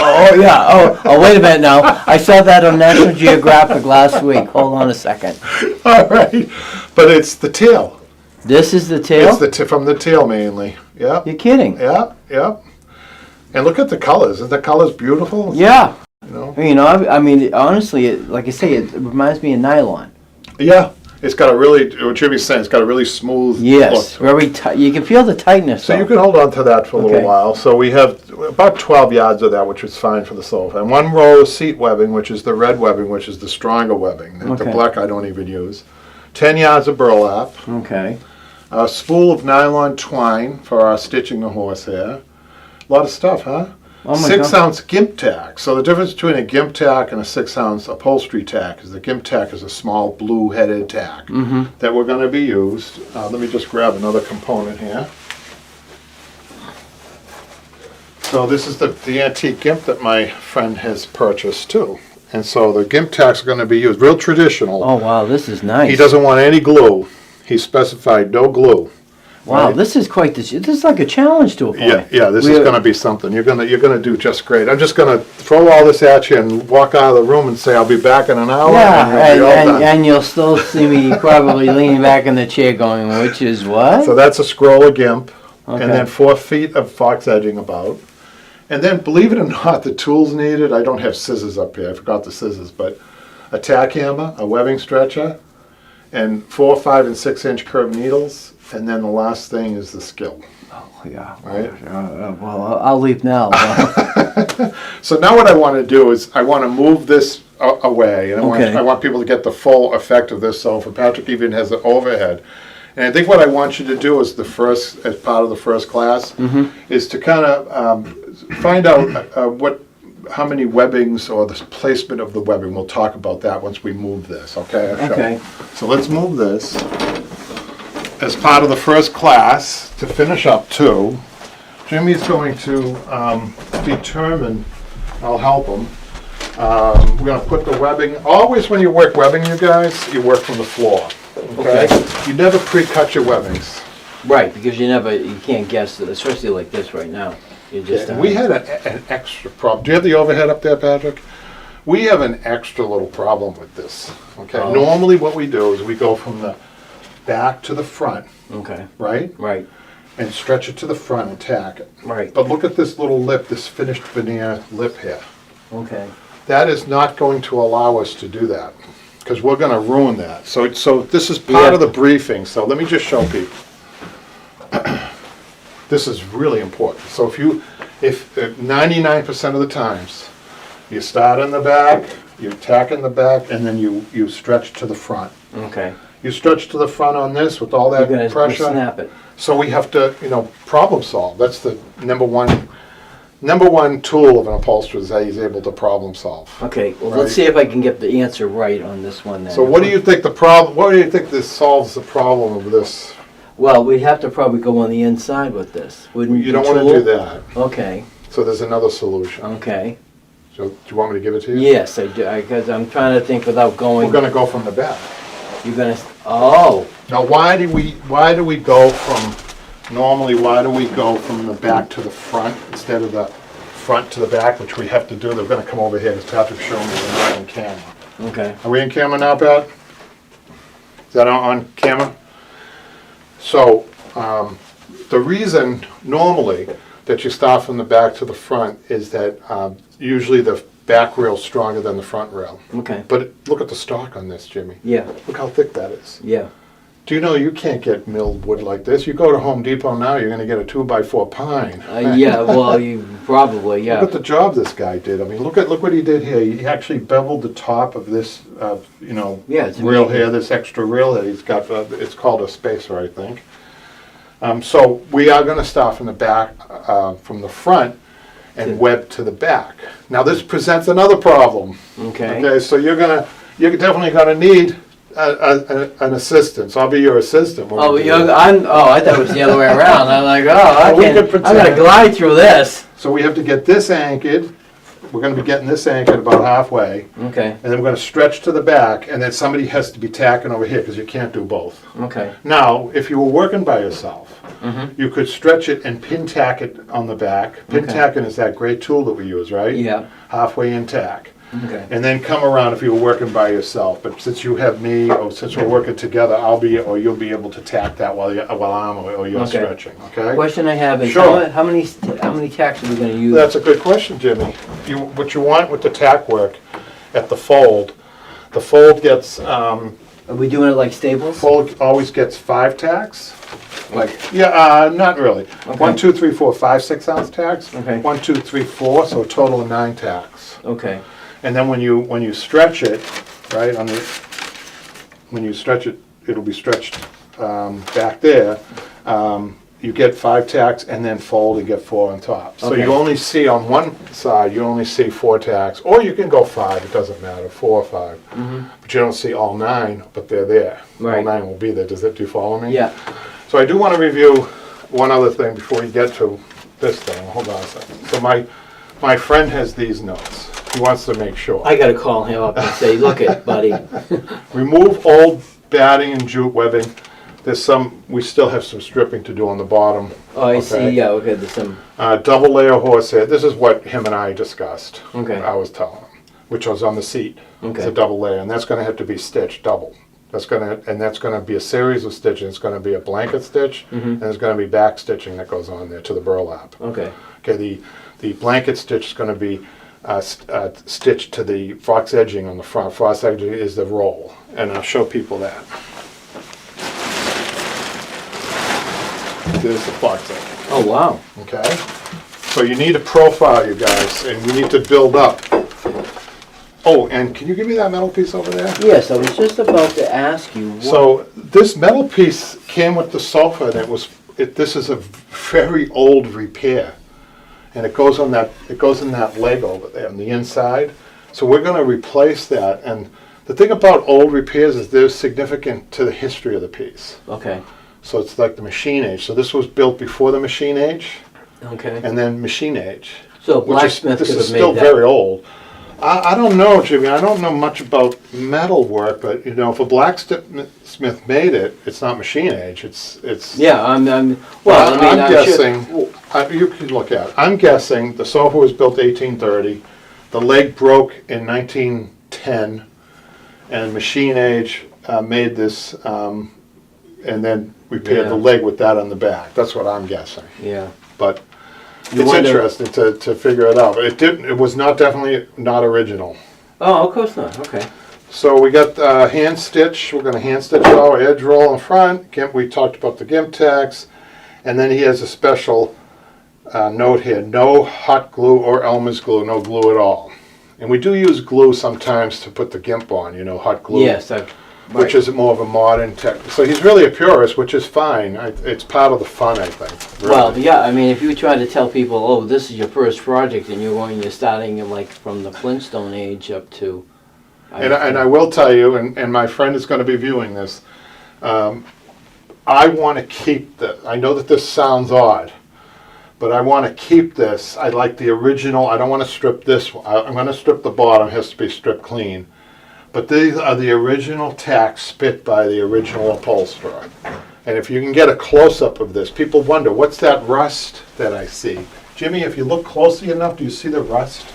wait a minute now. I saw that on National Geographic last week. Hold on a second. All right. But it's the tail. This is the tail? It's from the tail mainly. Yeah. You're kidding. Yeah. And look at the colors. Isn't the colors beautiful? Yeah. You know, I mean, honestly, like I say, it reminds me of nylon. Yeah, it's got a really, what Jimmy's saying, it's got a really smooth Yes, look. very tight. You can feel the tightness. So you can hold on to that for a little while. So we have about 12 yards of that, which is fine for the sofa. And 1 row of seat webbing, which is the red webbing, which is the stronger webbing. The black I don't even use. 10 yards of burlap. Okay. A spool of nylon twine for our stitching the horsehair. A lot of stuff, huh? Oh my 6-ounce gimp tack. So the difference between a gimp tack and a 6-ounce upholstery tack is the gimp tack is a small blue-headed tack that we're going to be used. Let me just grab another component here. So this is the antique gimp that my friend has purchased too. And so the gimp tacks are going to be used. Real traditional. Oh wow, this is nice. He doesn't want any glue. He specified no glue. Wow, right? This is quite this is like a challenge to a point. Yeah, this is going to be something. You're going to do just great. I'm just going to throw all this at you and walk out of the room and say I'll be back in an hour. Yeah, and you'll still see me probably leaning back in the chair going, which is what? So that's a scroll of gimp, and then 4 feet of fox edging about. And then, believe it or not, the tools needed, I don't have scissors up here. I forgot the scissors, but a tack hammer, a webbing stretcher, and 4, 5, and 6-inch curved needles. And then the last thing is the skill. Oh, yeah. Right? Well, I'll leave now. So now what I want to do is I want to move this away. And I want people to get the full effect of this. So for Patrick even has an overhead. And I think what I want you to do is as part of the first class, is to kind of find out how many webbings or the placement of the webbing. We'll talk about that once we move this, okay? Okay. So let's move this. As part of the first class, to finish up too, Jimmy's going to determine, I'll help him, we're going to put the webbing, always when you work webbing, you guys, you work from the floor, okay? You never pre-cut your webbings. Right, because you can't guess it, especially like this right now. You just we had an extra problem. Do you have the overhead up there, Patrick? We have an extra little problem with this, okay? Normally what we do is we go from the back to the front, right? Right. And stretch it to the front and tack it. Right. But look at this little lip, this finished veneer lip here. Okay. That is not going to allow us to do that, because we're going to ruin that. So this is part of the briefing, so let me just show people. This is really important. So if 99% of the times, you start in the back, you tack in the back, and then you stretch to the front. Okay. You stretch to the front on this with all that pressure. Snap it. So we have to, problem solve. That's the number one tool of an upholsterer is that he's able to problem solve. Okay, well, let's see if I can get the answer right on this one then. So what do you think what do you think this solves the problem of this? Well, we'd have to probably go on the inside with this. Wouldn't you? Don't want to do that. Okay. So there's another solution. Okay. So do you want me to give it to you? Yes, I do, because I'm trying to think without going. We're going to go from the back. You're going to, Now why do we go normally why do we go from the back to the front instead of the front to the back, which we have to do? They're going to come over here because Patrick's showing me we're not on camera. Okay. Are we in camera now, Pat? Is that on camera? So the reason normally that you start from the back to the front is that usually the back rail's stronger than the front rail. Okay. But look at the stock on this, Jimmy. Yeah. Look how thick that is. Yeah. Do you know you can't get milled wood like this? You go to Home Depot now, you're going to get a 2x4 pine. Yeah, well, you probably, yeah. Look at the job this guy did. I mean, look what he did here. He actually beveled the top of this, rail here, this extra rail that he's got. It's called a spacer, I think. So we are going to start from the back, from the front, and web to the back. Now this presents another problem. Okay, so you're definitely gonna need an assistant. So I'll be your assistant. I thought it was the other way around. I'm like, I gotta glide through this. So we have to get this anchored. We're going to be getting this anchored about halfway. Okay. And then we're going to stretch to the back, and then somebody has to be tacking over here because you can't do both. Okay. Now, if you were working by yourself, You could stretch it and pin tack it on the back. Pin tacking is that great tool that we use, right? Yeah. Halfway in tack. Okay. And then come around if you were working by yourself. But since you have me, or since we're working together, you'll be able to tack that while you're stretching. Okay. Question I have is Sure. how many tacks are we going to use? That's a good question, Jimmy. What you want with the tack work at the fold gets Are we doing it like Staples? fold always gets 5 tacks. Not really. Okay. 1, 2, 3, 4, 5 6-ounce tacks. Okay. 1, 2, 3, 4. So a total of 9 tacks. Okay. And then when you stretch it, right when you stretch it, it'll be stretched back there. You get 5 tacks and then fold and get 4 on top. So Okay. you only see on one side, you only see 4 tacks, or you can go 5. It doesn't matter, 4 or 5. But you don't see all 9, but they're there. Right. All 9 will be there. Do you follow me? Yeah. So I do want to review one other thing before you get to this thing. Hold on a second. So my friend has these notes. He wants to make sure. I got to call him up and say, look it, buddy. Remove old batting and jute webbing. We still have some stripping to do on the bottom. Oh, I see. Yeah, okay, there's some. Double layer horsehair. This is what him and I discussed. Okay. I was telling him, which was on the seat. Okay. It's a double layer, and that's going to have to be stitched double. That's going to be a series of stitching. It's going to be a blanket stitch, and there's going to be back stitching that goes on there to the burlap. Okay. Okay. The blanket stitch is going to be stitched to the fox edging on the front. Fox edging is the roll, and I'll show people that. There's the fox edging. Oh, wow. Okay? So you need a profile, you guys, and you need to build up. Oh, and can you give me that metal piece over there? Yes, I was just about to ask you. So this metal piece came with the sofa, and this is a very old repair. And it goes in that leg over there on the inside. So we're going to replace that. And the thing about old repairs is they're significant to the history of the piece. Okay. So it's like the machine age. So this was built before the machine age, Okay. and then machine age. So blacksmith could This is have still made that. very old. I don't know, Jimmy. I don't know much about metal work, but if a blacksmith made it, it's not machine age. It's. Yeah, I'm guessing. Sure. You can look at it. I'm guessing the sofa was built 1830. The leg broke in 1910, and machine age made this, and then repaired the leg with that on the back. That's what I'm guessing. Yeah. But it's interesting to figure it out. But it was definitely not original. Oh, of course not. Okay. So we got hand stitch. We're going to hand stitch our edge roll in front. We talked about the gimp tacks. And then he has a special note here. No hot glue or Elmer's glue. No glue at all. And we do use glue sometimes to put the gimp on, hot glue. Yes. Which is more of a modern tech. So he's really a purist, which is fine. It's part of the fun, I think. Really. Well, yeah, I mean, if you try to tell people, oh, this is your first project, and you're starting like from the Flintstone age up to... And I will tell you, and my friend is going to be viewing this, I want to keep this. I know that this sounds odd, but I want to keep this. I like the original. I don't want to strip this one. I'm going to strip the bottom. It has to be stripped clean. But these are the original tacks spit by the original upholsterer. And if you can get a close-up of this, people wonder, what's that rust that I see? Jimmy, if you look closely enough, do you see the rust?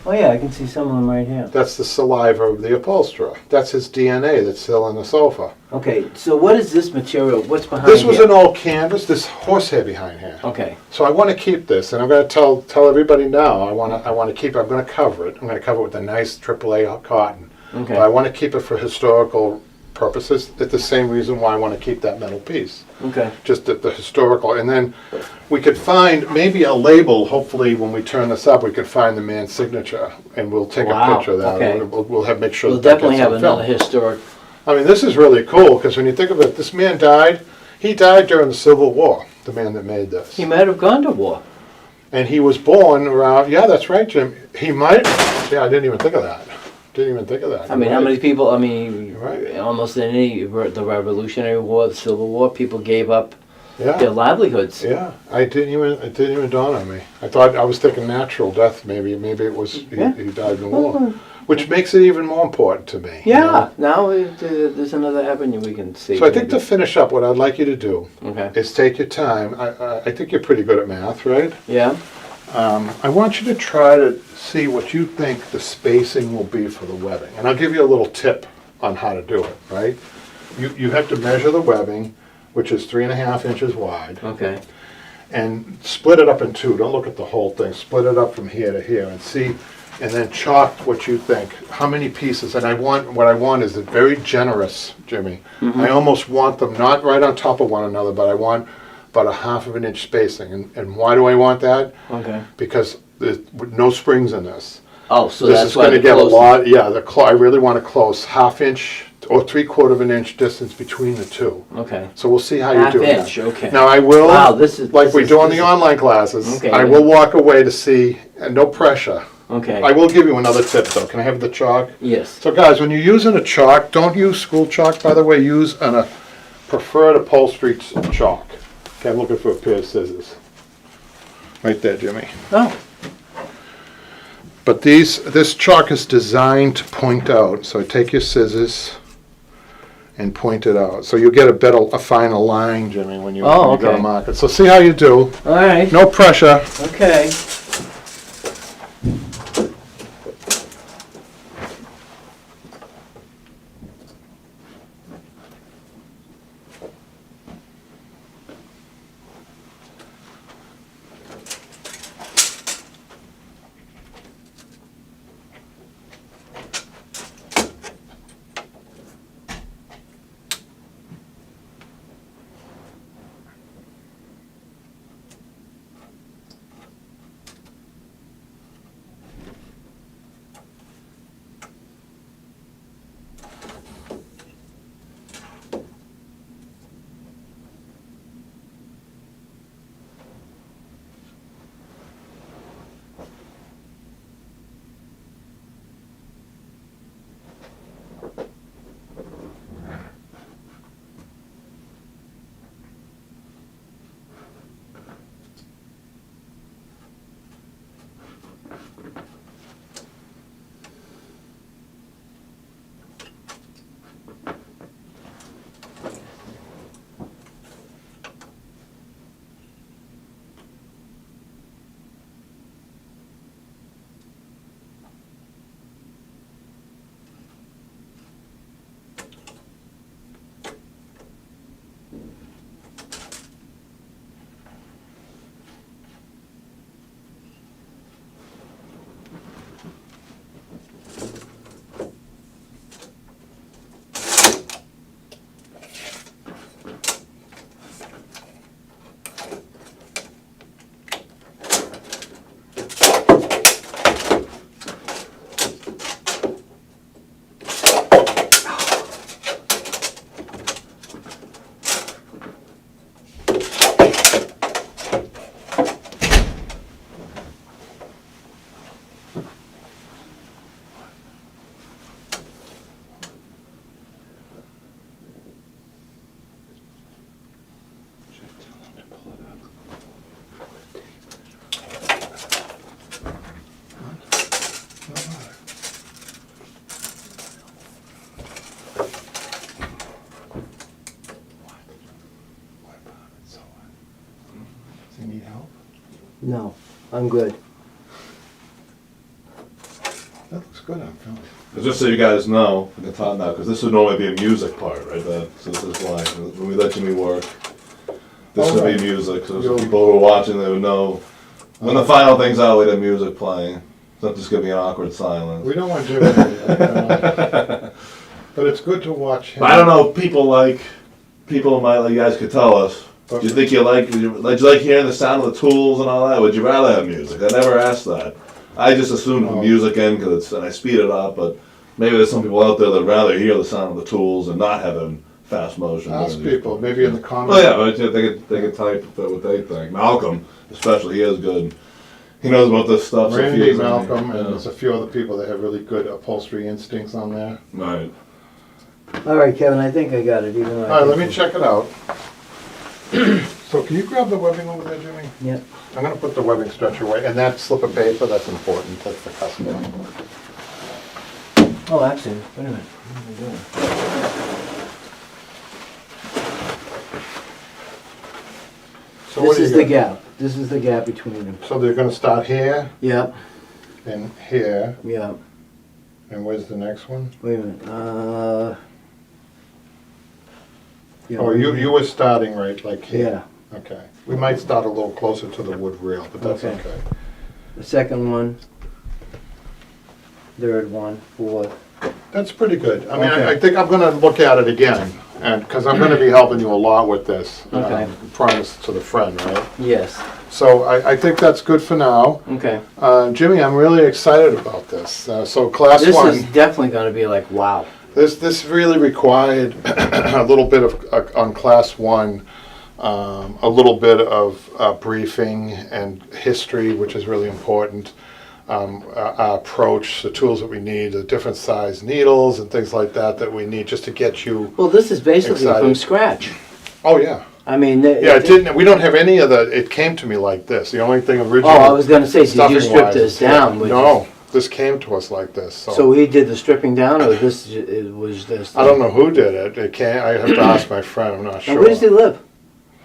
Oh yeah, I can see some of them right here. That's the saliva of the upholsterer. That's his DNA that's still in the sofa. Okay, so what is this material? What's behind This was here? an old canvas. This horsehair behind here. Okay. So I want to keep this, and I'm going to tell everybody now. I want to keep it. I'm going to cover it. I'm going to cover it with a nice AAA cotton. Okay. But I want to keep it for historical purposes. It's the same reason why I want to keep that metal piece. Okay. Just the historical. And then we could find maybe a label. Hopefully when we turn this up, we could find the man's signature. And we'll take a picture of that. Okay. We'll make sure We'll that definitely gets have on another film. historic... I mean, this is really cool, because when you think of it, this man died. He died during the Civil War, the man that made this. He might have gone to war. And he was born around, yeah, that's right, Jim. He might, yeah, I didn't even think of that. I mean, how many people, You're right. almost in the Revolutionary War, the Civil War, people gave up Yeah. their livelihoods. Yeah, it didn't even dawn on me. I was thinking natural death, maybe it was, he died in the war. Which makes it even more important to me. Yeah, you know? now there's another avenue we can see. So I think to finish up, what I'd like you to do is take your time. I think you're pretty good at math, right? Yeah. I want you to try to see what you think the spacing will be for the webbing. And I'll give you a little tip on how to do it, right? You have to measure the webbing, which is 3.5 inches wide. Okay. And split it up in two. Don't look at the whole thing. Split it up from here to here and see, and then chalk what you think. How many pieces? And what I want is very generous, Jimmy. I almost want them not right on top of one another, but I want about 1/2 inch spacing. And why do I want that? Okay. Because there's no springs in this. Oh, so This that's is why going to the get a close- lot. Yeah, I really want a close 1/2 inch or 3/4 inch distance between the two. Okay. So we'll see how you do 1/2 inch, that. okay. Now I will, Wow, this is like this we is- do on this the is- online classes, Okay. I will walk away to see, and no pressure. Okay. I will give you another tip though. Can I have the chalk? Yes. So guys, when you're using a chalk, don't use school chalk, by the way, use a preferred upholstery chalk. Okay, I'm looking for a pair of scissors. Right there, Jimmy. Oh. But this chalk is designed to point out. So take your scissors and point it out. So you get a finer line, Jimmy, when you go to okay. mark it. So see how you do. All right. No pressure. Okay. Do you need help? No, I'm good. That looks good on film. Just so you guys know, we can talk now, because this would normally be a music part, right? So this is why, when we let Jimmy work, this would right. be music, so people who are watching, they would know. When the final thing's out, we have music playing. It's not just gonna be an awkward silence. We don't want Jimmy. But it's good to watch him. But I don't know, people might, you guys could tell us. Do you think you like hearing the sound of the tools and all that? Would you rather have music? I never asked that. I just assumed the music in, and I speed it up, but maybe there's some people out there that rather hear the sound of the tools and not having fast motion. Ask people, maybe in the comments. Oh yeah, but they could type what they think. Malcolm, especially, he is good. He knows about this stuff. Randy, so Malcolm, and there's a few other people that have really good upholstery instincts on there. Right. All right, Kevin, I think I got it. Even though All right, let me check it out. So can you grab the webbing over there, Jimmy? Yep. I'm gonna put the webbing stretcher away, and that slip of paper, that's important, that's the customer. Oh, actually, wait a minute. What am I doing? So what This do you is the got? gap. This is the gap between them. So they're gonna start here, Yep, and here, yep. and where's the next one? Wait a minute. Yeah, Oh, you were starting right like here? Yeah. Okay. We might start a little closer to the wood rail, but that's Okay. okay. The second one. Third one. Fourth. That's pretty good. I mean, Okay. I think I'm gonna look at it again, and, because I'm gonna be helping you a lot with this. Okay. Promise to the friend, right? Yes. So I think that's good for now. Okay. Jimmy, I'm really excited about this. So class This one, is definitely going to be like, wow. this really required a little bit of, on class one, a little bit of briefing and history, which is really important. Our approach, the tools that we need, the different size needles and things like that that we need just to get you. Well, this is basically Excited. from scratch. Oh yeah. I mean, Yeah, it didn't. We don't have any of the. It came to me like this. The only thing original. Oh, I was going to say, did you stuffing strip wise this is- down? Which No, this came to us like this. So he did the stripping down, or this it was this? I don't know who did it. It can't. I have to ask my friend. I'm not sure. Now, where does he live?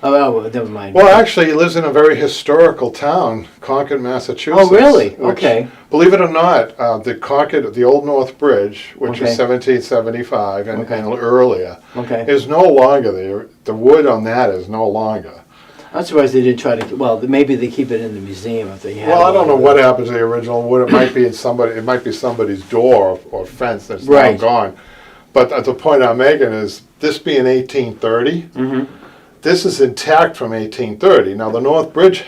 Oh, well, never mind. Well, actually, he lives in a very historical town, Concord, Massachusetts. Oh, really? which, Okay. Believe it or not, the Concord, the Old North Bridge, which Okay. is 1775 and, Okay. and earlier, Okay. is no longer there. The wood on that is no longer. I'm surprised they didn't try to. Well, maybe they keep it in the museum if they have. Well, I don't know what it. happened to the original wood. It might be in somebody. It might be somebody's door or fence that's Right. now gone. But the point I'm making is this being 1830. Mm-hmm. This is intact from 1830. Now, the North Bridge,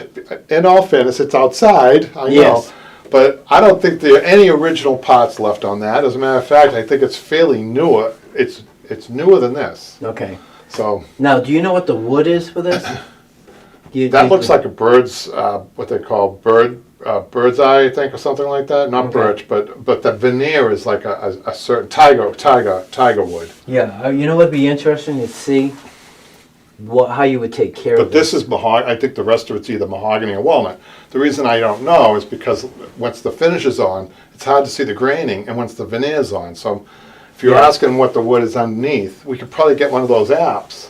in all fairness, it's outside, I know. Yes. But I don't think there are any original parts left on that. As a matter of fact, I think it's fairly newer. It's newer than this. Okay. So Now, do you know what the wood is for this? that looks like a bird's, what they call bird's eye, I think, or something like that. Not Okay. birch, but the veneer is like a certain tiger wood. Yeah. You know what'd be interesting to see how you would take care But of this is mahogany. I think the rest of it's either mahogany or walnut. The reason I don't know is because once the finish is on, it's hard to see the graining, and once the veneer is on. So if you're Yeah. asking what the wood is underneath, we could probably get one of those apps,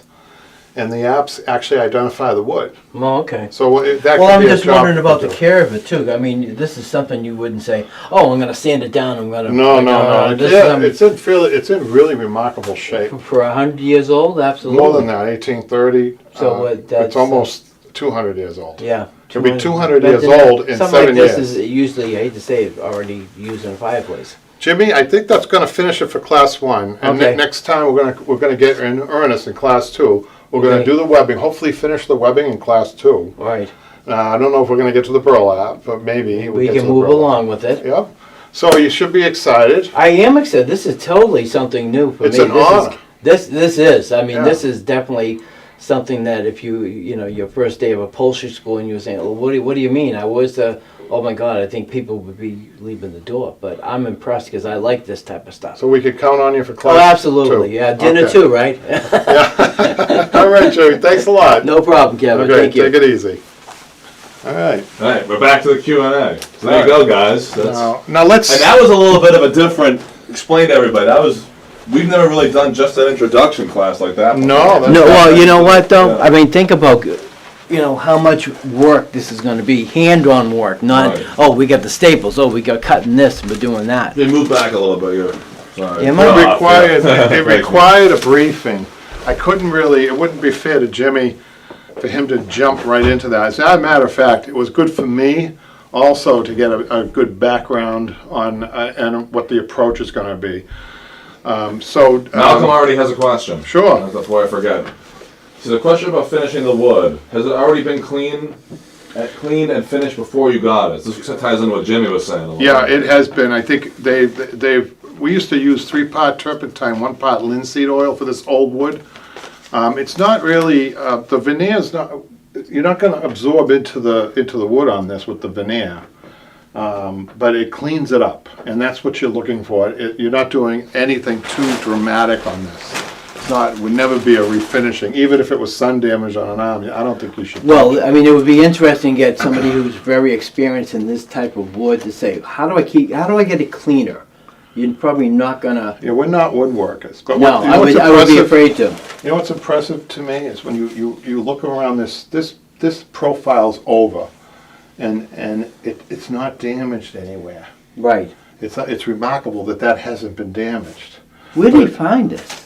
and the apps actually identify the wood. Oh, okay. So that Well, could I'm be a just job wondering about to the do. care of it too. I mean, this is something you wouldn't say, "Oh, I'm going to sand it down. I'm going to." No. This Yeah, is, it's in really remarkable shape. for 100 years old, absolutely. More than that, 1830. So what, that's, it's almost 200 years old. Yeah. It'll be 200 But years then old in something 7 like years. this is usually, I hate to say it, already used in a fireplace. Jimmy, I think that's going to finish it for class one. And Okay. next time we're gonna get in earnest in class two. We're going Okay. to do the webbing. Hopefully, finish the webbing in class two. All right. I don't know if we're going to get to the burlap, but maybe We get can to the move burlap. along with it. Yep. So you should be excited. I am excited. This is totally something new for It's me. an This honor. This is. I mean, Yeah. this is definitely something that if you know, your first day of upholstery school and you were saying, well, what do you mean? I was oh my God, I think people would be leaving the door. But I'm impressed because I like this type of stuff. So we could count on you for Oh, class absolutely. two. Yeah, dinner Okay. too, right? Yeah. All right, Jerry. Thanks a lot. No problem, Kevin. Okay, Thank you. take it easy. All right. All right, we're back to the Q&A. So there you go, guys. Now let's. And that was a little bit of a different. Explain to everybody. We've never really done just an introduction class like that before. No, that's- No, well, you know what though? Yeah. I mean, think about, you know, how much work this is going to be, hand-on work, not, Right. oh, we got the staples, oh, we got cutting this, and we're doing that. They moved back a little bit here. Sorry. Yeah, It my- required, Thank it you. required a briefing. I couldn't really, it wouldn't be fair to Jimmy for him to jump right into that. As a matter of fact, it was good for me also to get a good background on and what the approach is going to be. Malcolm already has a question. Sure. That's why I forget. So the question about finishing the wood, has it already been clean and finished before you got it? This ties into what Jimmy was saying a little Yeah, bit. it has been. I think we used to use 3-part turpentine, 1-part linseed oil for this old wood. It's not really, the veneer's not, you're not gonna absorb into the wood on this with the veneer. But it cleans it up, and that's what you're looking for. You're not doing anything too dramatic on this. would never be a refinishing, even if it was sun damage on an arm. I don't think you should. Well, I mean, it would be interesting to get somebody who's very experienced in this type of wood to say, how do I get it cleaner? You're probably not gonna. Yeah, we're not woodworkers. But No, I would be afraid to. You know what's impressive to me is when you look around this profile's over, and it's not damaged anywhere. Right. It's remarkable that hasn't been damaged. Where did he find this?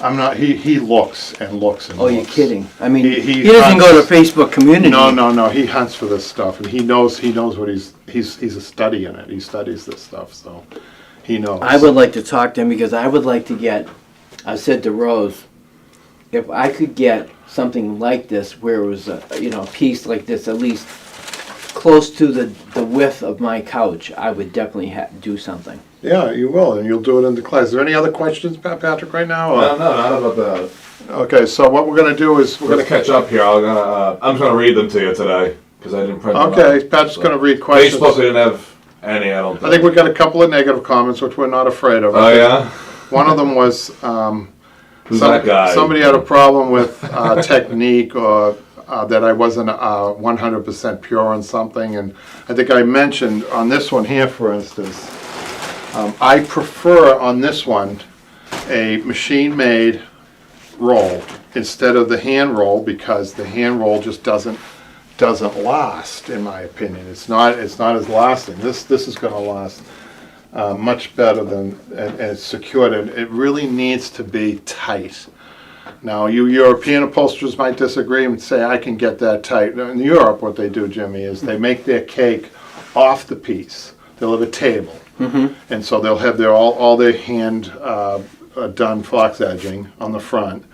I'm not. He looks and looks and. Oh, looks. you're kidding! I mean, He doesn't hunts. go to Facebook community. No. He hunts for this stuff, and he knows what he's a study in it. He studies this stuff, so he knows. I would like to talk to him because I would like to get. I said to Rose, if I could get something like this, where it was a piece like this, at least close to the width of my couch, I would definitely do something. Yeah, you will, and you'll do it in the class. Is there any other questions, Patrick, right now? No, not about that. Okay, so what we're going to do is We're gonna catch up here. I'm just gonna read them to you today because I didn't print them Okay, out. Patrick's going to read questions. Facebook, we didn't have any. I don't think. I think we got a couple of negative comments, which we're not afraid of. Oh yeah. One of them was Who's that guy? somebody had a problem with technique or that I wasn't 100% pure on something, and I think I mentioned on this one here, for instance, I prefer on this one a machine-made roll instead of the hand roll because the hand roll just doesn't last, in my opinion. It's not as lasting. This is going to last much better than and it's secured. And it really needs to be tight. Now, you European upholsterers might disagree and say, I can get that tight. In Europe, what they do, Jimmy, is they make their cake off the piece. They'll have a table. Mm-hmm. And so they'll have all their hand done flux edging on the front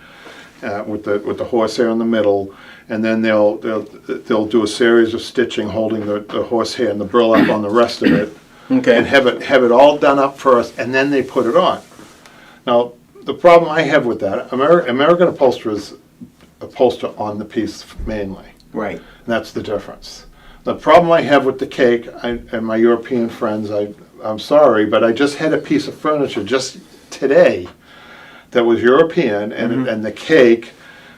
with the horsehair in the middle. And then they'll do a series of stitching holding the horsehair and the burlap on the rest of it. Okay. And have it all done up first, and then they put it on. Now, the problem I have with that, American upholsterers upholster on the piece mainly. Right. And that's the difference. The problem I have with the cake, and my European friends, I'm sorry, but I just had a piece of furniture just today that was European, and the cake,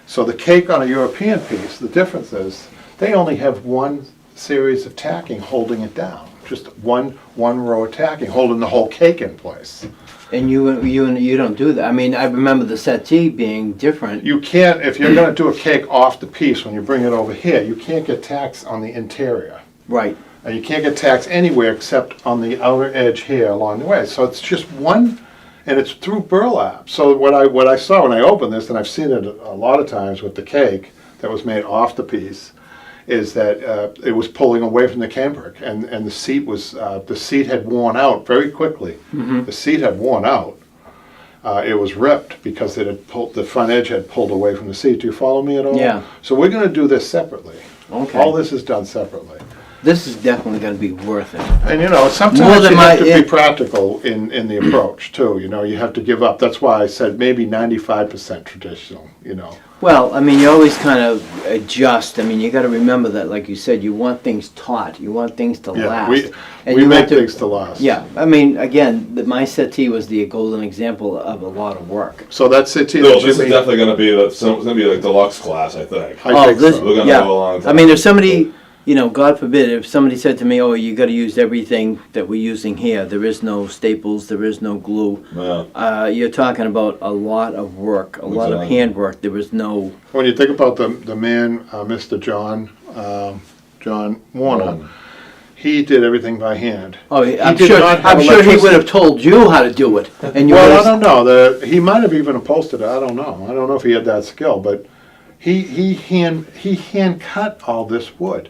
so the cake on a European piece, the difference is they only have one series of tacking holding it down. Just one row of tacking, holding the whole cake in place. And you don't do that. I mean, I remember the settee being different. You can't, if you're going to do a cake off the piece, when you bring it over here, you can't get tacks on the interior. Right. And you can't get tacks anywhere except on the outer edge here along the way. So it's just one, and it's through burlap. So what I saw when I opened this, and I've seen it a lot of times with the cake that was made off the piece, is that it was pulling away from the cambric, and the seat had worn out very quickly. Mm-hmm. The seat had worn out. It was ripped because the front edge had pulled away from the seat. Do you follow me at all? Yeah. So we're going to do this separately. Okay. All this is done separately. This is definitely going to be worth it. And sometimes you have to be practical in the approach too. You have to give up. That's why I said maybe 95% traditional. Well, I mean, you always kind of adjust. I mean, you got to remember that, like you said, you want things taut. You want things to last. We make things to last. Yeah. I mean, again, my settee was the golden example of a lot of work. So that settee. No, this is definitely going to be like deluxe class, I think. I think this, so. We're going to go along. I mean, if somebody, God forbid, if somebody said to me, "Oh, you got to use everything that we're using here. There is no staples. There is no glue." Yeah. You're talking about a lot of work, a lot of handwork. There was no. When you think about the man, Mr. John Warner, he did everything by hand. Oh, I'm sure he would have told you how to do it. And you I don't know. He might have even upholstered it. I don't know. I don't know if he had that skill, but he hand cut all this wood.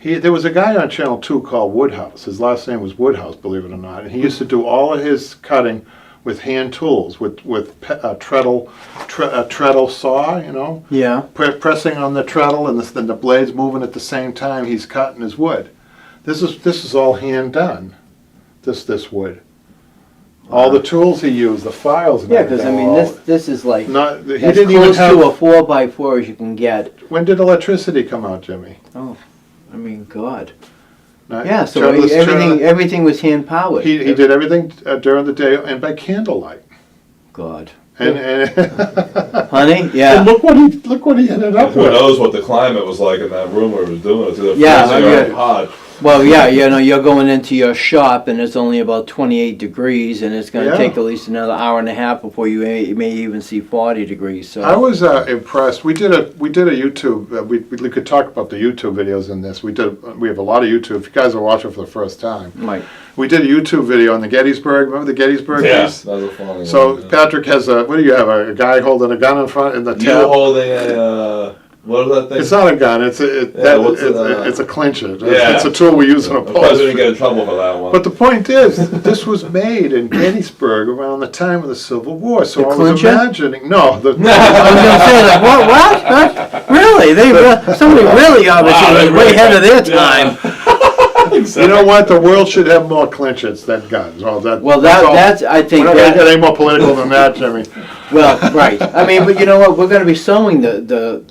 There was a guy on Channel 2 called Woodhouse. His last name was Woodhouse, believe it or not. And he used to do all of his cutting with hand tools, with a treadle saw, Yeah. pressing on the treadle, and then the blades moving at the same time he's cutting his wood. This is all hand done. This wood. All the tools he used, the files. And Yeah, because I mean, this is like he as didn't even close have. to a 4x4 as you can get. When did electricity come out, Jimmy? Oh, I mean, God. Not- Yeah, so Treadless everything was hand powered. He did everything during the day and by candlelight. God. And Honey, yeah. And look what he ended up Who with. knows what the climate was like in that room where it was doing it? It's either Yeah, freezing or yeah. hot. Well, yeah, you're going into your shop and it's only about 28 degrees, and it's going to take at least another hour and a half before you may even see 40 degrees. So I was impressed. We did a YouTube. We could talk about the YouTube videos in this. We have a lot of YouTube. If you guys are watching for the first time, right. We did a YouTube video on the Gettysburg. Remember the Gettysburg piece? That was a funny So one, yeah. Patrick has what do you have? A guy holding a gun in front in the You tab. holding a what is that thing? It's not a gun. It's a clincher. It's a tool we use in a The president didn't get in trouble for that one. But the point is, this was made in Gettysburg around the time of the Civil War. So The I was clincher? imagining. No, I was going to say, like, what? Really? Somebody really obviously was way ahead of their time. You know what? The world should have more clinchers than guns. That's I think. We're not going to get any more political than that, Jimmy. Well, right. I mean, but you know what? We're going to be sewing No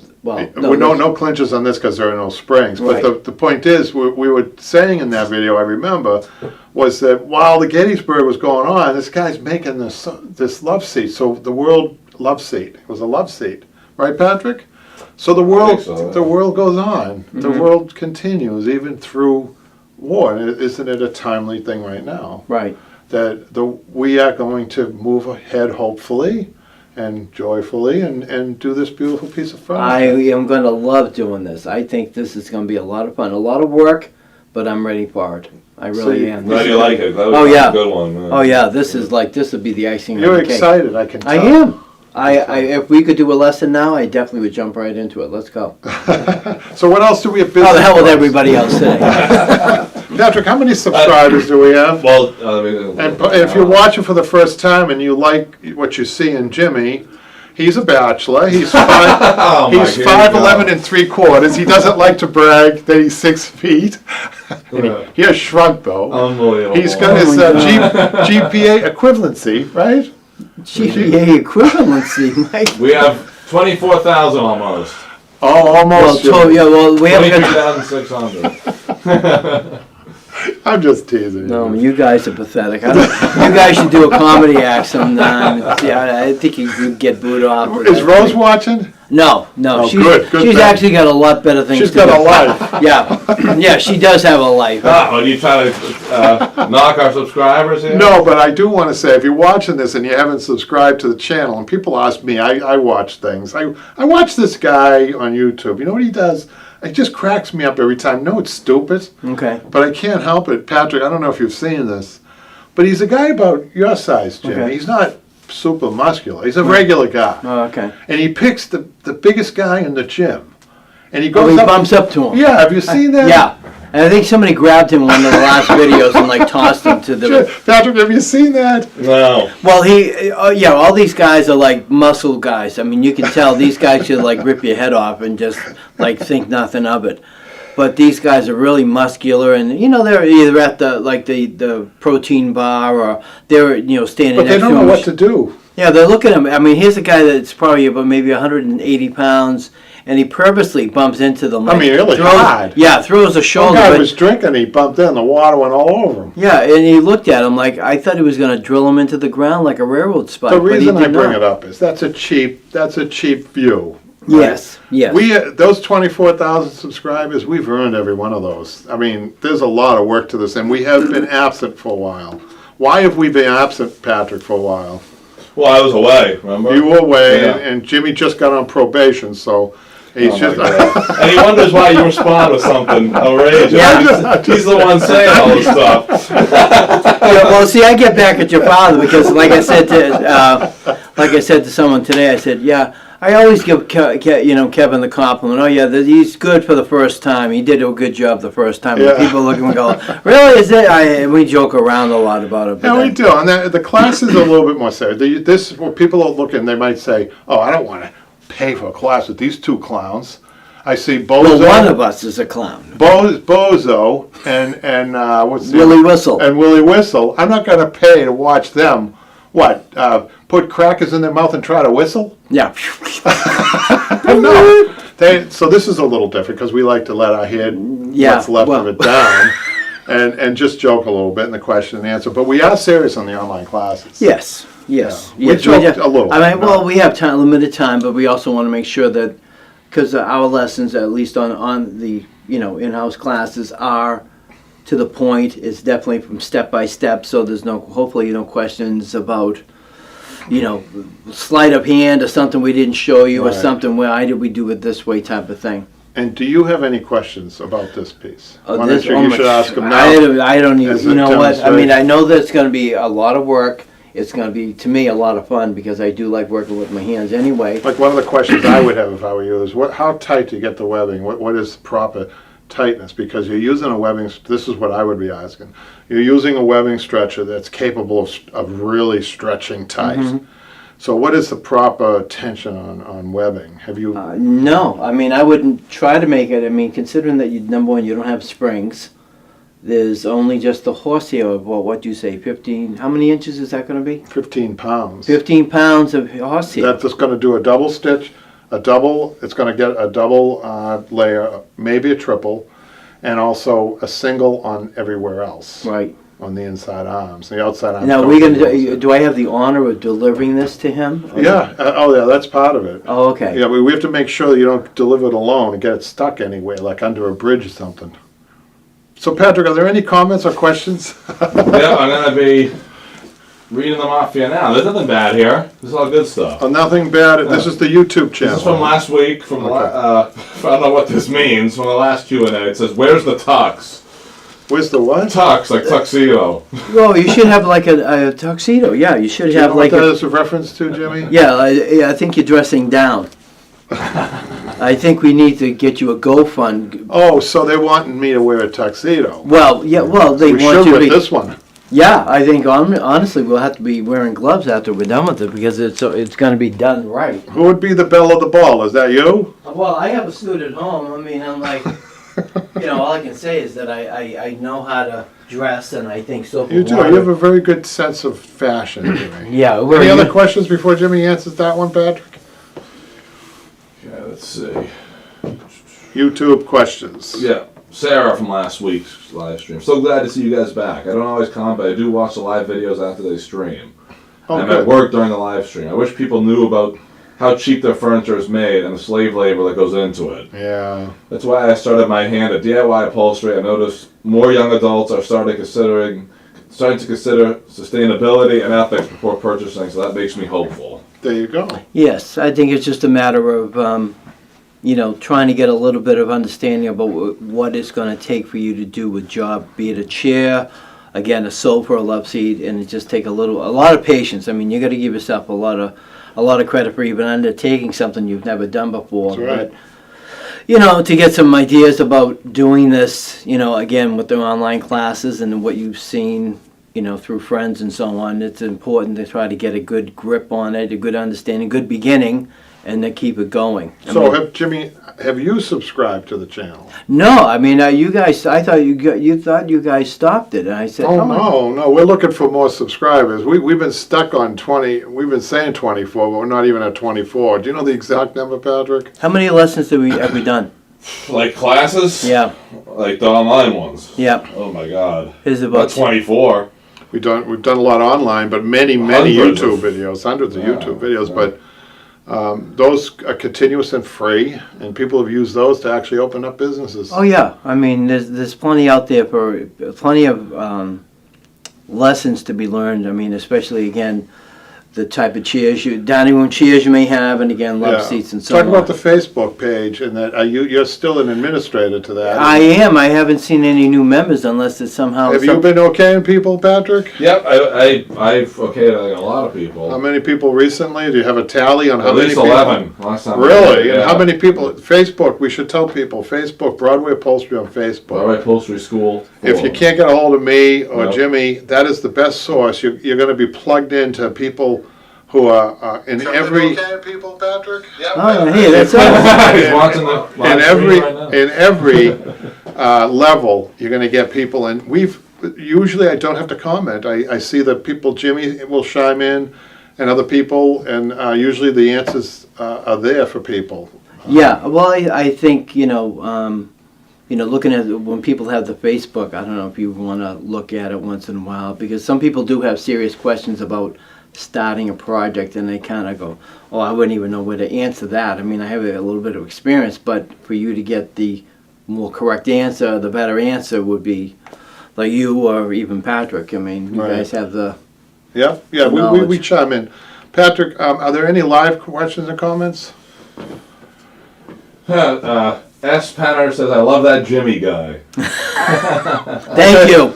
clinches on this because there are no springs. But Right. the point is, we were saying in that video, I remember, was that while the Gettysburg was going on, this guy's making this love seat. So the world love seat. It was a love seat, right, Patrick? So the world goes on. Mm-hmm. The world continues even through war. And isn't it a timely thing right now? Right. That we are going to move ahead, hopefully, and joyfully, and do this beautiful piece of furniture. I am going to love doing this. I think this is going to be a lot of fun, a lot of work, but I'm ready for it. I really am. Glad you like it. That was a good one. Man. Oh yeah, this would be the icing on the cake. You're excited, I can tell. I am. If we could do a lesson now, I definitely would jump right into it. Let's go. So what else do we have? How the hell with everybody else today? Patrick, how many subscribers do we have? Well, and if you're watching for the first time and you like what you see in Jimmy, he's a bachelor. He's 5'11" and 3/4. He doesn't like to brag that he's 6 feet. He has shrunk though. Unbelievable. He's got his GPA equivalency, right? GPA equivalency, Mike. We have 24,000 almost. Oh, almost. Well, we have 23,600. I'm just teasing. No, you guys are pathetic. You guys should do a comedy act sometime. Yeah, I think you get booed off. Is Rose watching? No. Oh, she's good actually got a lot better things to do. She's got a life. Yeah, she does have a life. Are you trying to knock our subscribers here? No, but I do want to say, if you're watching this and you haven't subscribed to the channel, and people ask me, I watch things. I watch this guy on YouTube. You know what he does? It just cracks me up every time. No, it's stupid. Okay. But I can't help it. Patrick, I don't know if you've seen this, but he's a guy about your size, Jimmy. Okay. He's not super muscular. He's a regular guy. Oh, okay. And he picks the biggest guy in the gym. And he goes he bumps up to him. Yeah, have you seen that? Yeah. And I think somebody grabbed him in one of the last videos and tossed him to the... Patrick, have you seen that? No. Well, all these guys are like muscle guys. I mean, you can tell these guys should rip your head off and just think nothing of it. But these guys are really muscular, and they're either at the protein bar or they're standing. But they don't know what to do. Yeah, they look at him. I mean, here's a guy that's probably about maybe 180 pounds, and he purposely bumps into them. Really hard. Yeah, throws a shoulder. One guy was drinking, he bumped in, the water went all over him. Yeah, and he looked at him I thought he was going to drill him into the ground like a railroad spike. The reason I bring it up is that's a cheap view. Right? Yes. Those 24,000 subscribers, we've earned every one of those. I mean, there's a lot of work to this, and we have been absent for a while. Why have we been absent, Patrick, for a while? Well, I was away, remember? You were away, and Jimmy just got on probation, so he's and he wonders why you respond with something outrageous. Yeah. He's the one saying all this stuff. Well, see, I get back at your father because, like I said to someone today, I said, yeah. I always give Kevin the compliment. Oh yeah, he's good for the first time. He did a good job the first time. Yeah. And people look and go, really? Is it? We joke around a lot about it. Yeah, we do. And the class is a little bit more serious. When people are looking, they might say, "Oh, I don't want to pay for a class with these two clowns." I see Bozo. Well, one of us is a clown. Bozo and what's the Willie other? Whistle. And Willie Whistle. I'm not going to pay to watch them. What? Put crackers in their mouth and try to whistle? Yeah. No. So this is a little different because we like to let our head, what's left of it down, and just joke a little bit in the question and answer. But we are serious on the online classes. Yes. Yes. We Yes, joked a little. I mean, well, we have time, limited time, but we also want to make sure that, because our lessons, at least on the, in-house classes, are to the point. It's definitely from step by step, so there's hopefully no questions about, sleight of hand or something we didn't show you, or Right. something, why did we do it this way type of thing. And do you have any questions about this piece? Oh, Why this- don't oh you my should ask sh- them now. I don't even, as a you know what, I mean, demonstration. I know that it's gonna be a lot of work. It's gonna be, to me, a lot of fun, because I do like working with my hands anyway. Like, one of the questions I would have if I were you is, how tight do you get the webbing? What is the proper tightness? Because you're using a webbing, this is what I would be asking. You're using a webbing stretcher that's capable of really stretching tight. Mm-hmm. So what is the proper tension on webbing? Have you, No, I mean, I wouldn't try to make it, I mean, considering that number one, you don't have springs. There's only just the horsehair of, what do you say, 15, how many inches is that gonna be? 15 pounds? 15 pounds of horsehair. That's just gonna do a double stitch, it's gonna get a double layer, maybe a triple, and also a single on everywhere else. Right. On the inside arms, the outside arms. Now, don't we're get gonna, those. do I have the honor of delivering this to him? Yeah, that's part of it. Oh, okay. Yeah, we have to make sure that you don't deliver it alone and get it stuck anywhere, like under a bridge or something. So Patrick, are there any comments or questions? Yeah, I'm gonna be reading them off for you now. There's nothing bad here. This is all good stuff. Oh, nothing bad, this is the YouTube This is from channel. last week. From Okay. I don't know what this means. From the last Q&A, it says, "Where's the tux?" Where's the what? Tux, like tuxedo. Well, you should have like a tuxedo, yeah, you should Do you have know what like that a, is a reference to, Jimmy? yeah, I think you're dressing down. I think we need to get you a GoFund. Oh, so they wanted me to wear a tuxedo. Well, yeah, well, they We want should you to with be. this one. Yeah, I think honestly we'll have to be wearing gloves after we're done with it, because it's going to be done right. Who would be the belle of the ball? Is that you? Well, I have a suit at home. I mean, I'm like, all I can say is that I know how to dress, and I think so. You do. You have a very good sense of fashion, Jimmy. Yeah. Any other questions before Jimmy answers that one, Patrick? Yeah, let's see. YouTube questions. Yeah, Sarah from last week's live stream. So glad to see you guys back. I don't always comment, but I do watch the live videos after they stream. Oh, I'm good. at work during the live stream. I wish people knew about how cheap their furniture is made and the slave labor that goes into it. Yeah. That's why I started my hand at DIY Upholstery. I noticed more young adults are starting to consider sustainability and ethics before purchasing, so that makes me hopeful. There you go. Yes, I think it's just a matter of, trying to get a little bit of understanding about what it's going to take for you to do a job, be it a chair, again, a sofa, a love seat, and it just take a lot of patience. I mean, you got to give yourself a lot of credit for even undertaking something you've never done before. That's right. But, to get some ideas about doing this, again, with the online classes and what you've seen, through friends and so on, it's important to try to get a good grip on it, a good understanding, good beginning, and then keep it going. Jimmy, have you subscribed to the channel? No, I mean, you guys, I thought you thought you guys stopped it, and I said, No, we're looking for more subscribers. We've been stuck on 20, we've been saying 24, but we're not even at 24. Do you know the exact number, Patrick? How many lessons have we done? Like classes? Yeah, Like the online ones? yeah. Oh my god. Is About about 24. We've done a lot online, but many Hundreds YouTube of- videos, hundreds of Yeah, YouTube videos, yeah. but those are continuous and free, and people have used those to actually open up businesses. Oh yeah, I mean, there's plenty out there for plenty of lessons to be learned. I mean, especially again, the type of chairs dining room chairs you may have, and again, love Yeah. seats and so Talk on. about the Facebook page, and that you're still an administrator to that. I am. I haven't seen any new members unless it's somehow. Have you been okaying people, Patrick? Yep, I've okayed like a lot of people. How many people recently? Do you have a tally on how At many least people? 11 last time. Really? Yeah. And how many people? Facebook, we should tell people, Facebook, Broadway Upholstery on Facebook. Broadway Upholstery School. If you can't get a hold of me or Yep. Jimmy, that is the best source. You're going to be plugged into people who are in every... people, Patrick? Oh, hey, that's all. He's watching the live In stream every, right now. in every level, you're going to get people, and usually I don't have to comment. I see that people, Jimmy will chime in, and other people, and usually the answers are there for people. Yeah, well, I think looking at when people have the Facebook, I don't know if you want to look at it once in a while, because some people do have serious questions about starting a project and they kind of go, oh, I wouldn't even know where to answer that. I mean, I have a little bit of experience, but for you to get the more correct answer, the better answer would be like you or even Patrick. I mean, you guys have the Yeah, we chime in. Patrick, are there any live questions or comments? S. Penner says, I love that Jimmy guy. Thank you.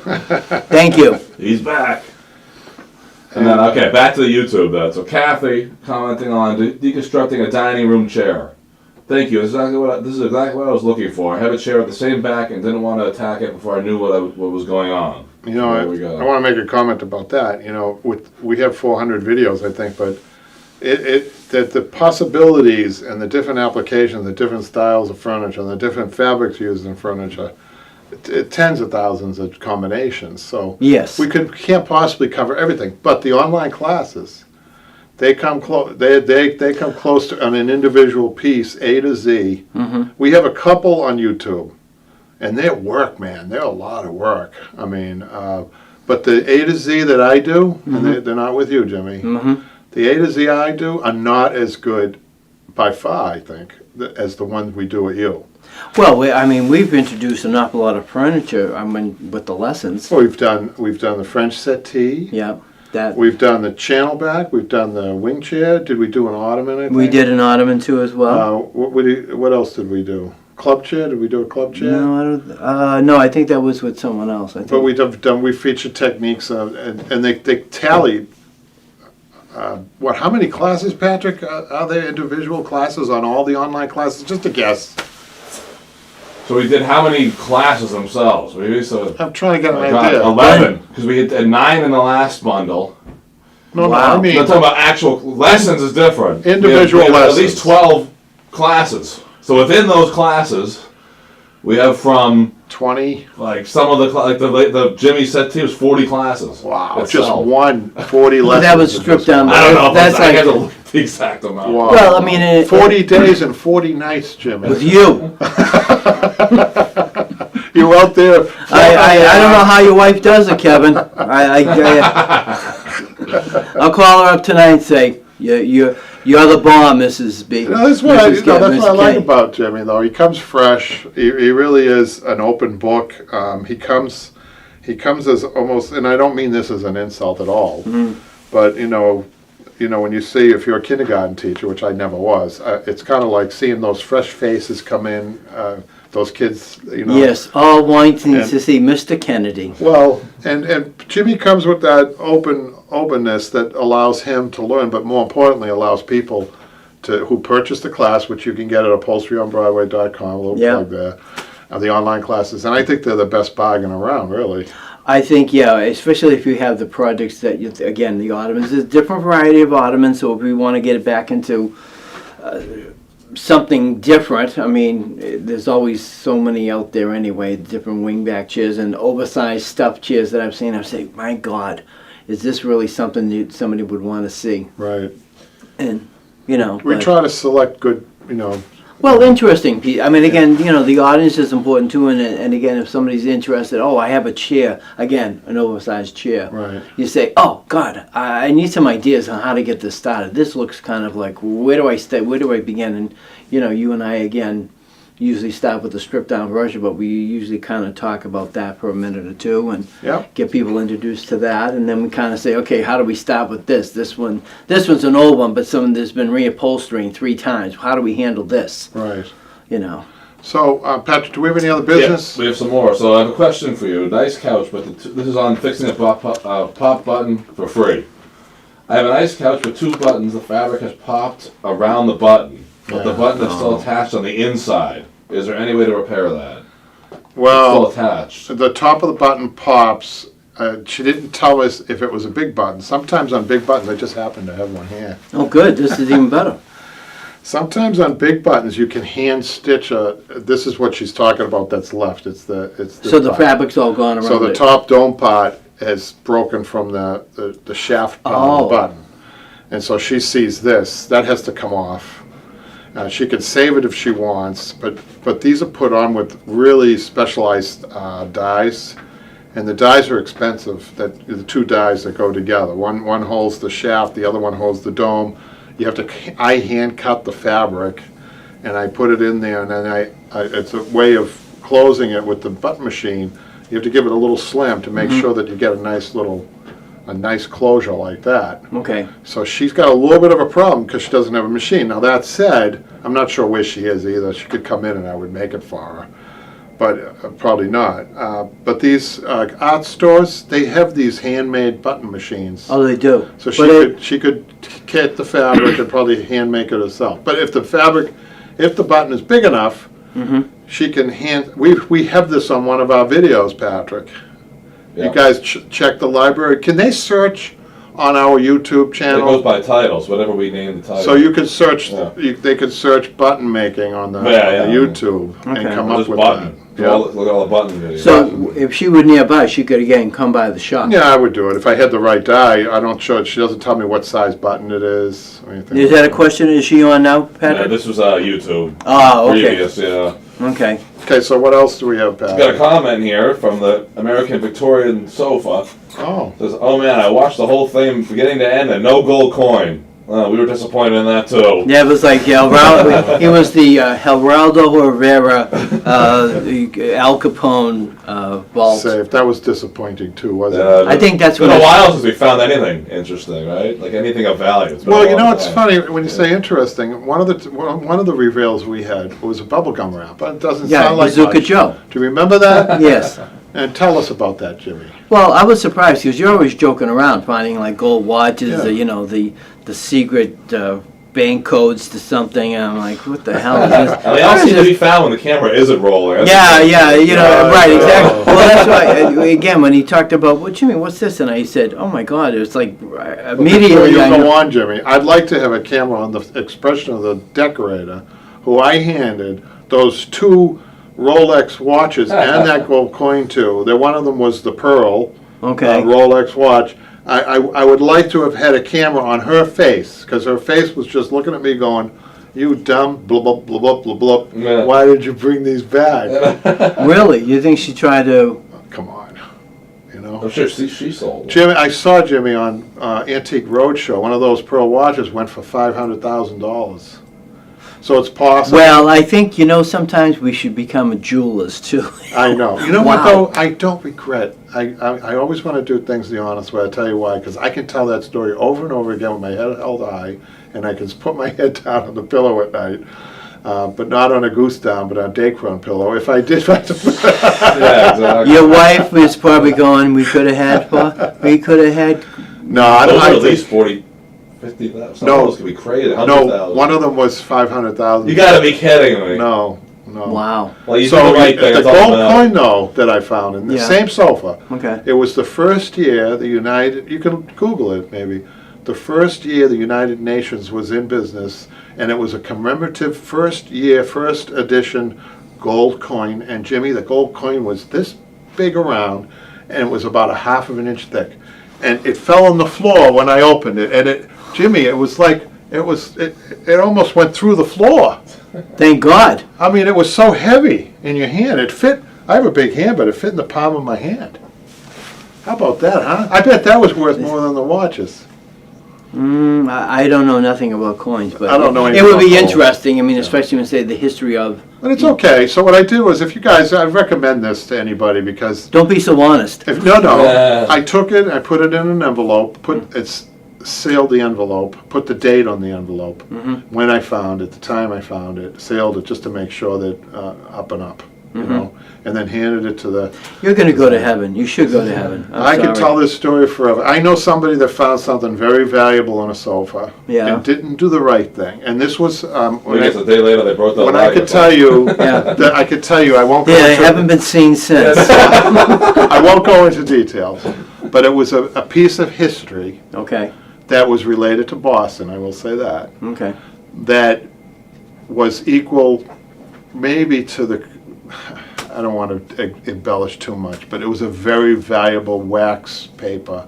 Thank you. He's back. And then, okay, back to the YouTube though. So Kathy commenting on deconstructing a dining room chair. Thank you. This is exactly what I was looking for. I have a chair with the same back and didn't want to attack it before I knew what was going on. You know, I want to make a comment about that. You know, we have 400 videos, I think, but that the possibilities and the different applications, the different styles of furniture, and the different fabrics used in furniture, tens of thousands of combinations. So yes, we can't possibly cover everything. But the online classes, they come close. They come close to on an individual piece, A to Z. Mm-hmm. We have a couple on YouTube. And they're work, man. They're a lot of work. I mean, but the A to Z that I do, and they're not with you, Jimmy. Mm-hmm. The A to Z I do are not as good, by far, I think, as the ones we do at you. Well, I mean, we've introduced an awful lot of furniture. I mean, with the lessons. Well, we've done the French settee. Yeah, that. We've done the channel back. We've done the wing chair. Did we do an ottoman? I think? We did an ottoman too as well. What else did we do? Club chair? Did we do a club chair? No, I don't. No, I think that was with someone else. I think. But we featured techniques, and they tallied. How many classes, Patrick? Are there individual classes on all the online classes? Just a guess. So we did how many classes themselves? I'm trying to get an idea. 11, because we had 9 in the last bundle. No, Wow. I mean, I'm talking about actual lessons is different. Individual we have lessons. At least 12 classes. So within those classes, we have from 20. like some of the Jimmy settee was 40 classes. Wow, itself. just one 40 lessons. That was stripped down. I don't know. That's I like- have to look at the exact amount. Wow. Well, I mean, 40 days and 40 nights, Jimmy. with you. You out there. I don't know how your wife does it, Kevin. I'll call her up tonight and say, you're the bomb, Mrs. B. That's what I Mrs. like K. about Jimmy, though. He comes fresh. He really is an open book. He comes as almost, and I don't mean this as an insult at all, but you know, when you see, if you're a kindergarten teacher, which I never was, it's kind of like seeing those fresh faces come in. Those kids, Yes, all wanting to see Mr. Kennedy. Well, and Jimmy comes with that openness that allows him to learn, but more importantly, allows people who purchase the class, which you can get at upholsteryonbroadway.com, a little plug there, the online classes, and I think they're the best bargain around, really. I think, yeah, especially if you have the projects that, again, the ottomans, there's a different variety of ottomans, so if we want to get it back into something different. I mean, there's always so many out there anyway, different wingback chairs and oversized stuffed chairs that I've seen. I say, my God, is this really something that somebody would want to see? Right. And, we try to select good, Well, interesting. I mean, again, the audience is important too, and again, if somebody's interested, I have a chair, again, an oversized chair. Right. You say, oh, God, I need some ideas on how to get this started. This looks kind of like, where do I begin? And, you and I, again, usually start with the stripped down version, but we usually kind of talk about that for a minute or two and get people introduced to that, and then we kind of say, okay, how do we start with this? This one's an old one, but there's been reupholstering 3 times. How do we handle this? Right. So, Patrick, do we have any other business? Yeah, we have some more. So I have a question for you. Nice couch, but this is on fixing a pop button for free. I have a nice couch with 2 buttons. The fabric has popped around the button, but the button is still attached on the inside. Is there any way to repair that? Well, it's still attached. The top of the button pops. She didn't tell us if it was a big button. Sometimes on big buttons, I just happen to have one here. oh, good. This is even better. Sometimes on big buttons, you can hand stitch this is what she's talking about that's left. It's the So the fabric's all gone around So the it. top dome part is broken from the shaft part of the button. And so she sees this. That has to come off. She can save it if she wants, but these are put on with really specialized dies, And the dies are expensive, the two dies that go together. One holds the shaft, the other one holds the dome. You have to, I hand cut the fabric, and I put it in there, and then it's a way of closing it with the button machine. You have to give it a little slam to make sure that you get a nice closure like that. Okay. So she's got a little bit of a problem because she doesn't have a machine. Now that said, I'm not sure where she is either. She could come in and I would make it for her, but probably not. But these art stores, they have these handmade button machines. Oh, they do. So she could kit the fabric and probably hand make it herself. But if the button is big enough, she can we have this on one of our videos, Patrick. Yeah. You guys check the library. Can they search on our YouTube channel? It goes by titles, whatever we name the title. So you could search, they could search button making on the YouTube and come up with button. that. Yeah. Look at all the button videos. So if she were nearby, she could again come by the shop. Yeah, I would do it. If I had the right die, I don't show it. She doesn't tell me what size button it is or anything. Is that a question? Is she on now, Patrick? Yeah, this was YouTube. Oh, okay. Previous, yeah. Okay. Okay, so what else do we have, Patrick? Got a comment here from the American Victorian Sofa. Oh. It says, "Oh man, I watched the whole thing beginning to end and no gold coin. We were disappointed in that too." Yeah, it was like it was the Geraldo Rivera, the Al Capone vault. Say, if that was disappointing too, wasn't it? I think that's it's been what a while since we found anything interesting, right? Like anything of value. Well, you know, it's funny when you say interesting. One of the reveals we had was a bubblegum wrap. It doesn't sound like Bazooka much. Joe. Do you remember that? Yes. And tell us about that, Jimmy. Well, I was surprised because you're always joking around finding like gold watches, Yeah. The secret bank codes to something. And I'm like, what the hell is this? And they all seem to be found when the camera isn't rolling. Yeah, right, exactly. Well, that's why, again, when he talked about, what Jimmy, what's this? And I said, oh my God, it was like, immediately Before you I go knew. on, Jimmy, I'd like to have a camera on the expression of the decorator who I handed those two Rolex watches and that gold coin to. One of them was the pearl Rolex watch. I would like to have had a camera on her face, because her face was just looking at me going, "You dumb blah blah blah blah blah blah. Yeah. Why did you bring these back?" Really? You think she tried to? Come on, you know. I'm sure she sold them. Jimmy, I saw Jimmy on Antique Roadshow. One of those pearl watches went for $500,000. So it's possible. Well, I think, sometimes we should become jewelers too. I know. You know Wow. what though? I don't regret. I always want to do things the honest way. I'll tell you why. Because I can tell that story over and over again with my head held high, and I can put my head down on the pillow at night, but not on a goose down, but on a Dacron pillow. If I did, Yeah, exactly. Your wife is probably going, we could have had. no, I Those don't. are I at least think, 40, 50,000. Some No. of those could be crazy. no, 100,000. one of them was 500,000. You gotta be kidding me. No. Wow. Well, you So did the right thing. the that's all gold that coin matters. though that I found in the Yeah. same sofa. Okay. It was the first year the United, you can Google it maybe, the first year the United Nations was in business, and it was a commemorative first edition gold coin, and Jimmy, the gold coin was this big around, and it was about a half of an inch thick. And it fell on the floor when I opened it, and Jimmy, it was like, it almost went through the floor. Thank God. I mean, it was so heavy in your hand. It fit, I have a big hand, but it fit in the palm of my hand. How about that, huh? I bet that was worth more than the watches. I don't know nothing about coins, but I don't know it anything would be about gold. interesting. I mean, especially when say the history of. But it's okay. So what I do is, if you guys, I recommend this to anybody because, Don't be so honest. no, I took it, I put it in an envelope, sealed the envelope, put the date on the envelope, when I found it, the time I found it, sealed it just to make sure that up and up, you know, and then handed it to the. You're going to go to heaven. You should go to heaven. I can tell this story forever. I know somebody that found something very valuable on a sofa Yeah. and didn't do the right thing. And this was I guess a day later they brought the when I could tell you that I could tell you I won't go Yeah, they into haven't been seen since. I won't go into details, but it was a piece of history Okay. that was related to Boston. I will say that Okay. that was equal maybe to the. I don't want to embellish too much, but it was a very valuable wax paper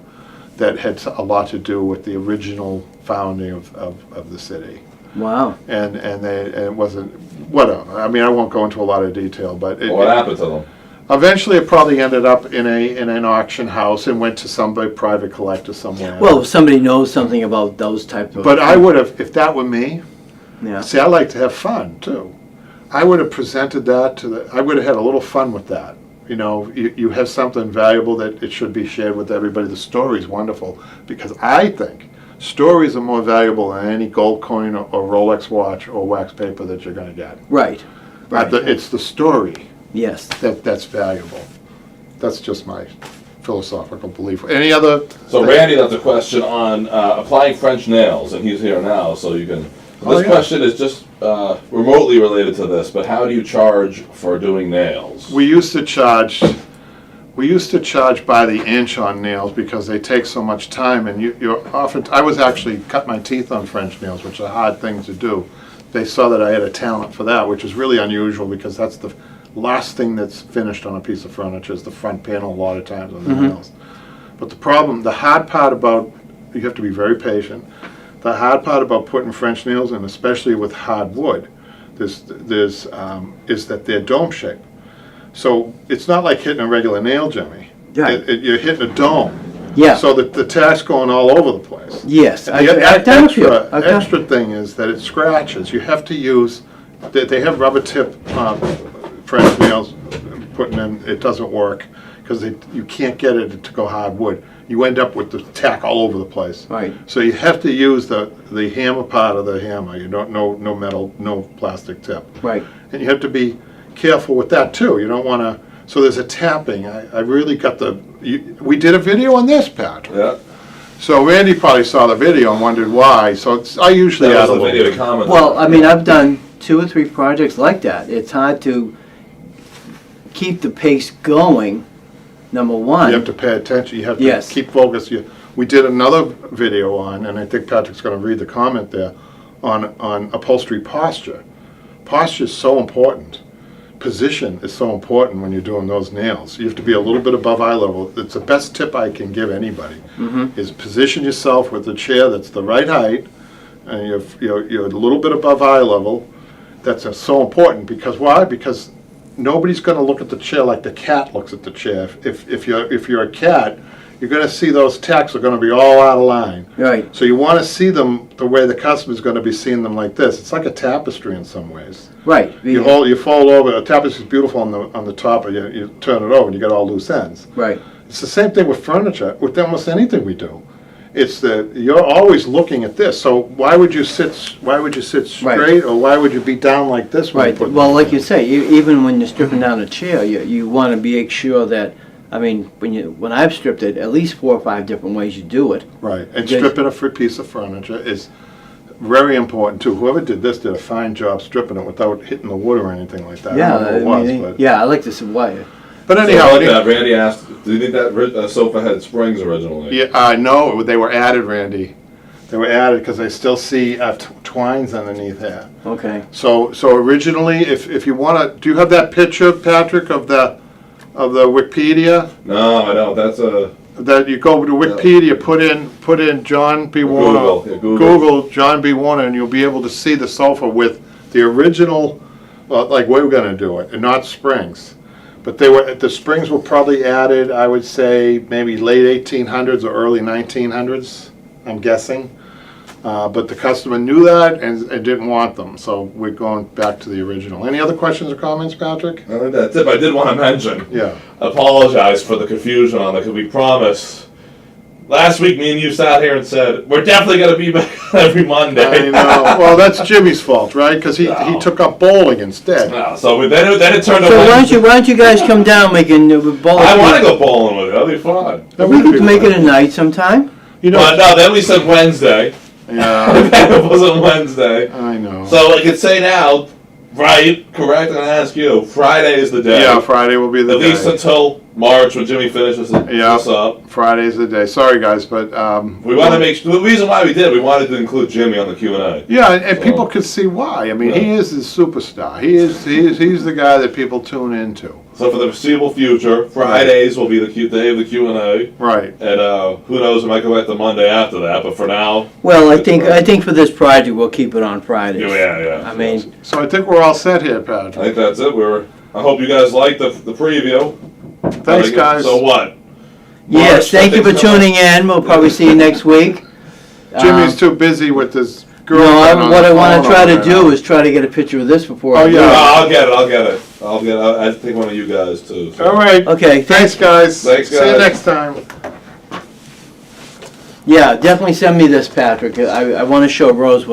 that had a lot to do with the original founding of the city. Wow. And it wasn't, whatever. I mean, I won't go into a lot of detail, but What happened to them? Eventually, it probably ended up in an auction house and went to somebody, private collector somewhere. Well, if somebody knows something about those types of. But I would have, if that were me, Yeah. see, I like to have fun too. I would have presented that I would have had a little fun with that. You know, you have something valuable that it should be shared with everybody. The story's wonderful because I think stories are more valuable than any gold coin or Rolex watch or wax paper that you're going to get. Right. Right. It's the story. Yes. That's valuable. That's just my philosophical belief. Any other? So Randy has a question on applying French nails, and he's here now, so you can. This question is just remotely related to this, but how do you charge for doing nails? We used to charge by the inch on nails because they take so much time, and you're often. I was actually cut my teeth on French nails, which is a hard thing to do. They saw that I had a talent for that, which is really unusual because that's the last thing that's finished on a piece of furniture is the front panel a lot of times on the nails. But the hard part about, you have to be very patient. The hard part about putting French nails in, especially with hard wood, is that they're dome shaped. So it's not like hitting a regular nail, Jimmy. Right. You're hitting a dome. Yeah. So that the tack's going all over the place. Yes. The I've done a few. extra thing is that it scratches. You have to use, they have rubber tip French nails putting in, it doesn't work because you can't get it to go hardwood. You end up with the tack all over the place. Right. So you have to use the hammer part of the hammer. You don't, no metal, no plastic tip. Right. And you have to be careful with that too. You don't want to, so there's a tapping. I really got we did a video on this, Pat. Yeah. So Randy probably saw the video and wondered why. So I usually add a little video bit. comment. Well, I mean, I've done 2 or 3 projects like that. It's hard to keep the pace going, number one. You have to pay attention. You have to Yes. keep focus. We did another video on, and I think Patrick's going to read the comment there, on upholstery posture. Posture is so important. Position is so important when you're doing those nails. You have to be a little bit above eye level. It's the best tip I can give anybody, is position yourself with the chair that's the right height, and you're a little bit above eye level. That's so important because why? Because nobody's going to look at the chair like the cat looks at the chair. If you're a cat, you're going to see those tacks are going to be all out of line. Right. So you want to see them the way the customer's going to be seeing them like this. It's like a tapestry in some ways. Right. You fold over. A tapestry is beautiful on the top, and you turn it over, and you get all loose ends. Right. It's the same thing with furniture, with almost anything we do. It's that you're always looking at this. So why would you sit straight, Right. or why would you be down like this? When Right. you put Well, them like in? you say, even when you're stripping down a chair, you want to make sure that, I mean, when I've stripped it, at least 4 or 5 different ways you do it. Right, and Because- stripping a piece of furniture is very important too. Whoever did this did a fine job stripping it without hitting the wood or anything like that. Yeah, I don't know what it was, but yeah, I like to see why. but anyhow, Randy asked, do you think that sofa had springs originally? yeah, I know they were added, Randy. They were added because I still see twines underneath there. Okay. So originally, if you want to, do you have that picture, Patrick, of the Wikipedia? No, I don't. That's a. That you go to Wikipedia, put in John B. Warner, Google, yeah, Google. Google John B. Warner, and you'll be able to see the sofa with the original, like we're going to do it, and not springs. But the springs were probably added, I would say, maybe late 1800s or early 1900s, I'm guessing. But the customer knew that and didn't want them, so we're going back to the original. Any other questions or comments, Patrick? I think that's it. But I did want to mention. Yeah. Apologize for the confusion on it, because we promised. Last week, me and you sat here and said, we're definitely going to be back every Monday. I know. Well, that's Jimmy's fault, right? Because he No. took up bowling instead. No, so then it turned So to why don't you guys come down, we can bowl? I want to go bowling with you. That'll be fun. We could make it a night sometime. You know. But no, then we said Wednesday. Yeah, It wasn't Wednesday. I know. So I could say now, right, correct, and ask you, Friday is the day. Yeah, Friday will be the At day. least until March when Jimmy finishes this up. Friday's the day. Sorry, guys, but We want to make sure, the reason why we did, we wanted to include Jimmy on the Q&A. yeah, and people could see why. I mean, he is the superstar. He's the guy that people tune into. So for the foreseeable future, Fridays will be the day of the Q&A. Right. And who knows, we might go back to Monday after that, but for now. Well, I it's think Friday. for this project, we'll keep it on Fridays. Yeah. I mean, So I think we're all set here, Patrick. I think that's it. I hope you guys liked the preview. Thanks, guys. So what? Yes, March, thank you for something's coming. tuning in. We'll probably see you next week. Jimmy's too busy with his No, girlfriend on what the I want phone to try over to there do now. is try to get a picture of this before. Oh, I yeah. leave. I'll get it. I think one of you guys too. So. All right. Okay, Thanks, guys. Thanks, See you guys. next time. Yeah, definitely send me this, Patrick. I want to show Rose what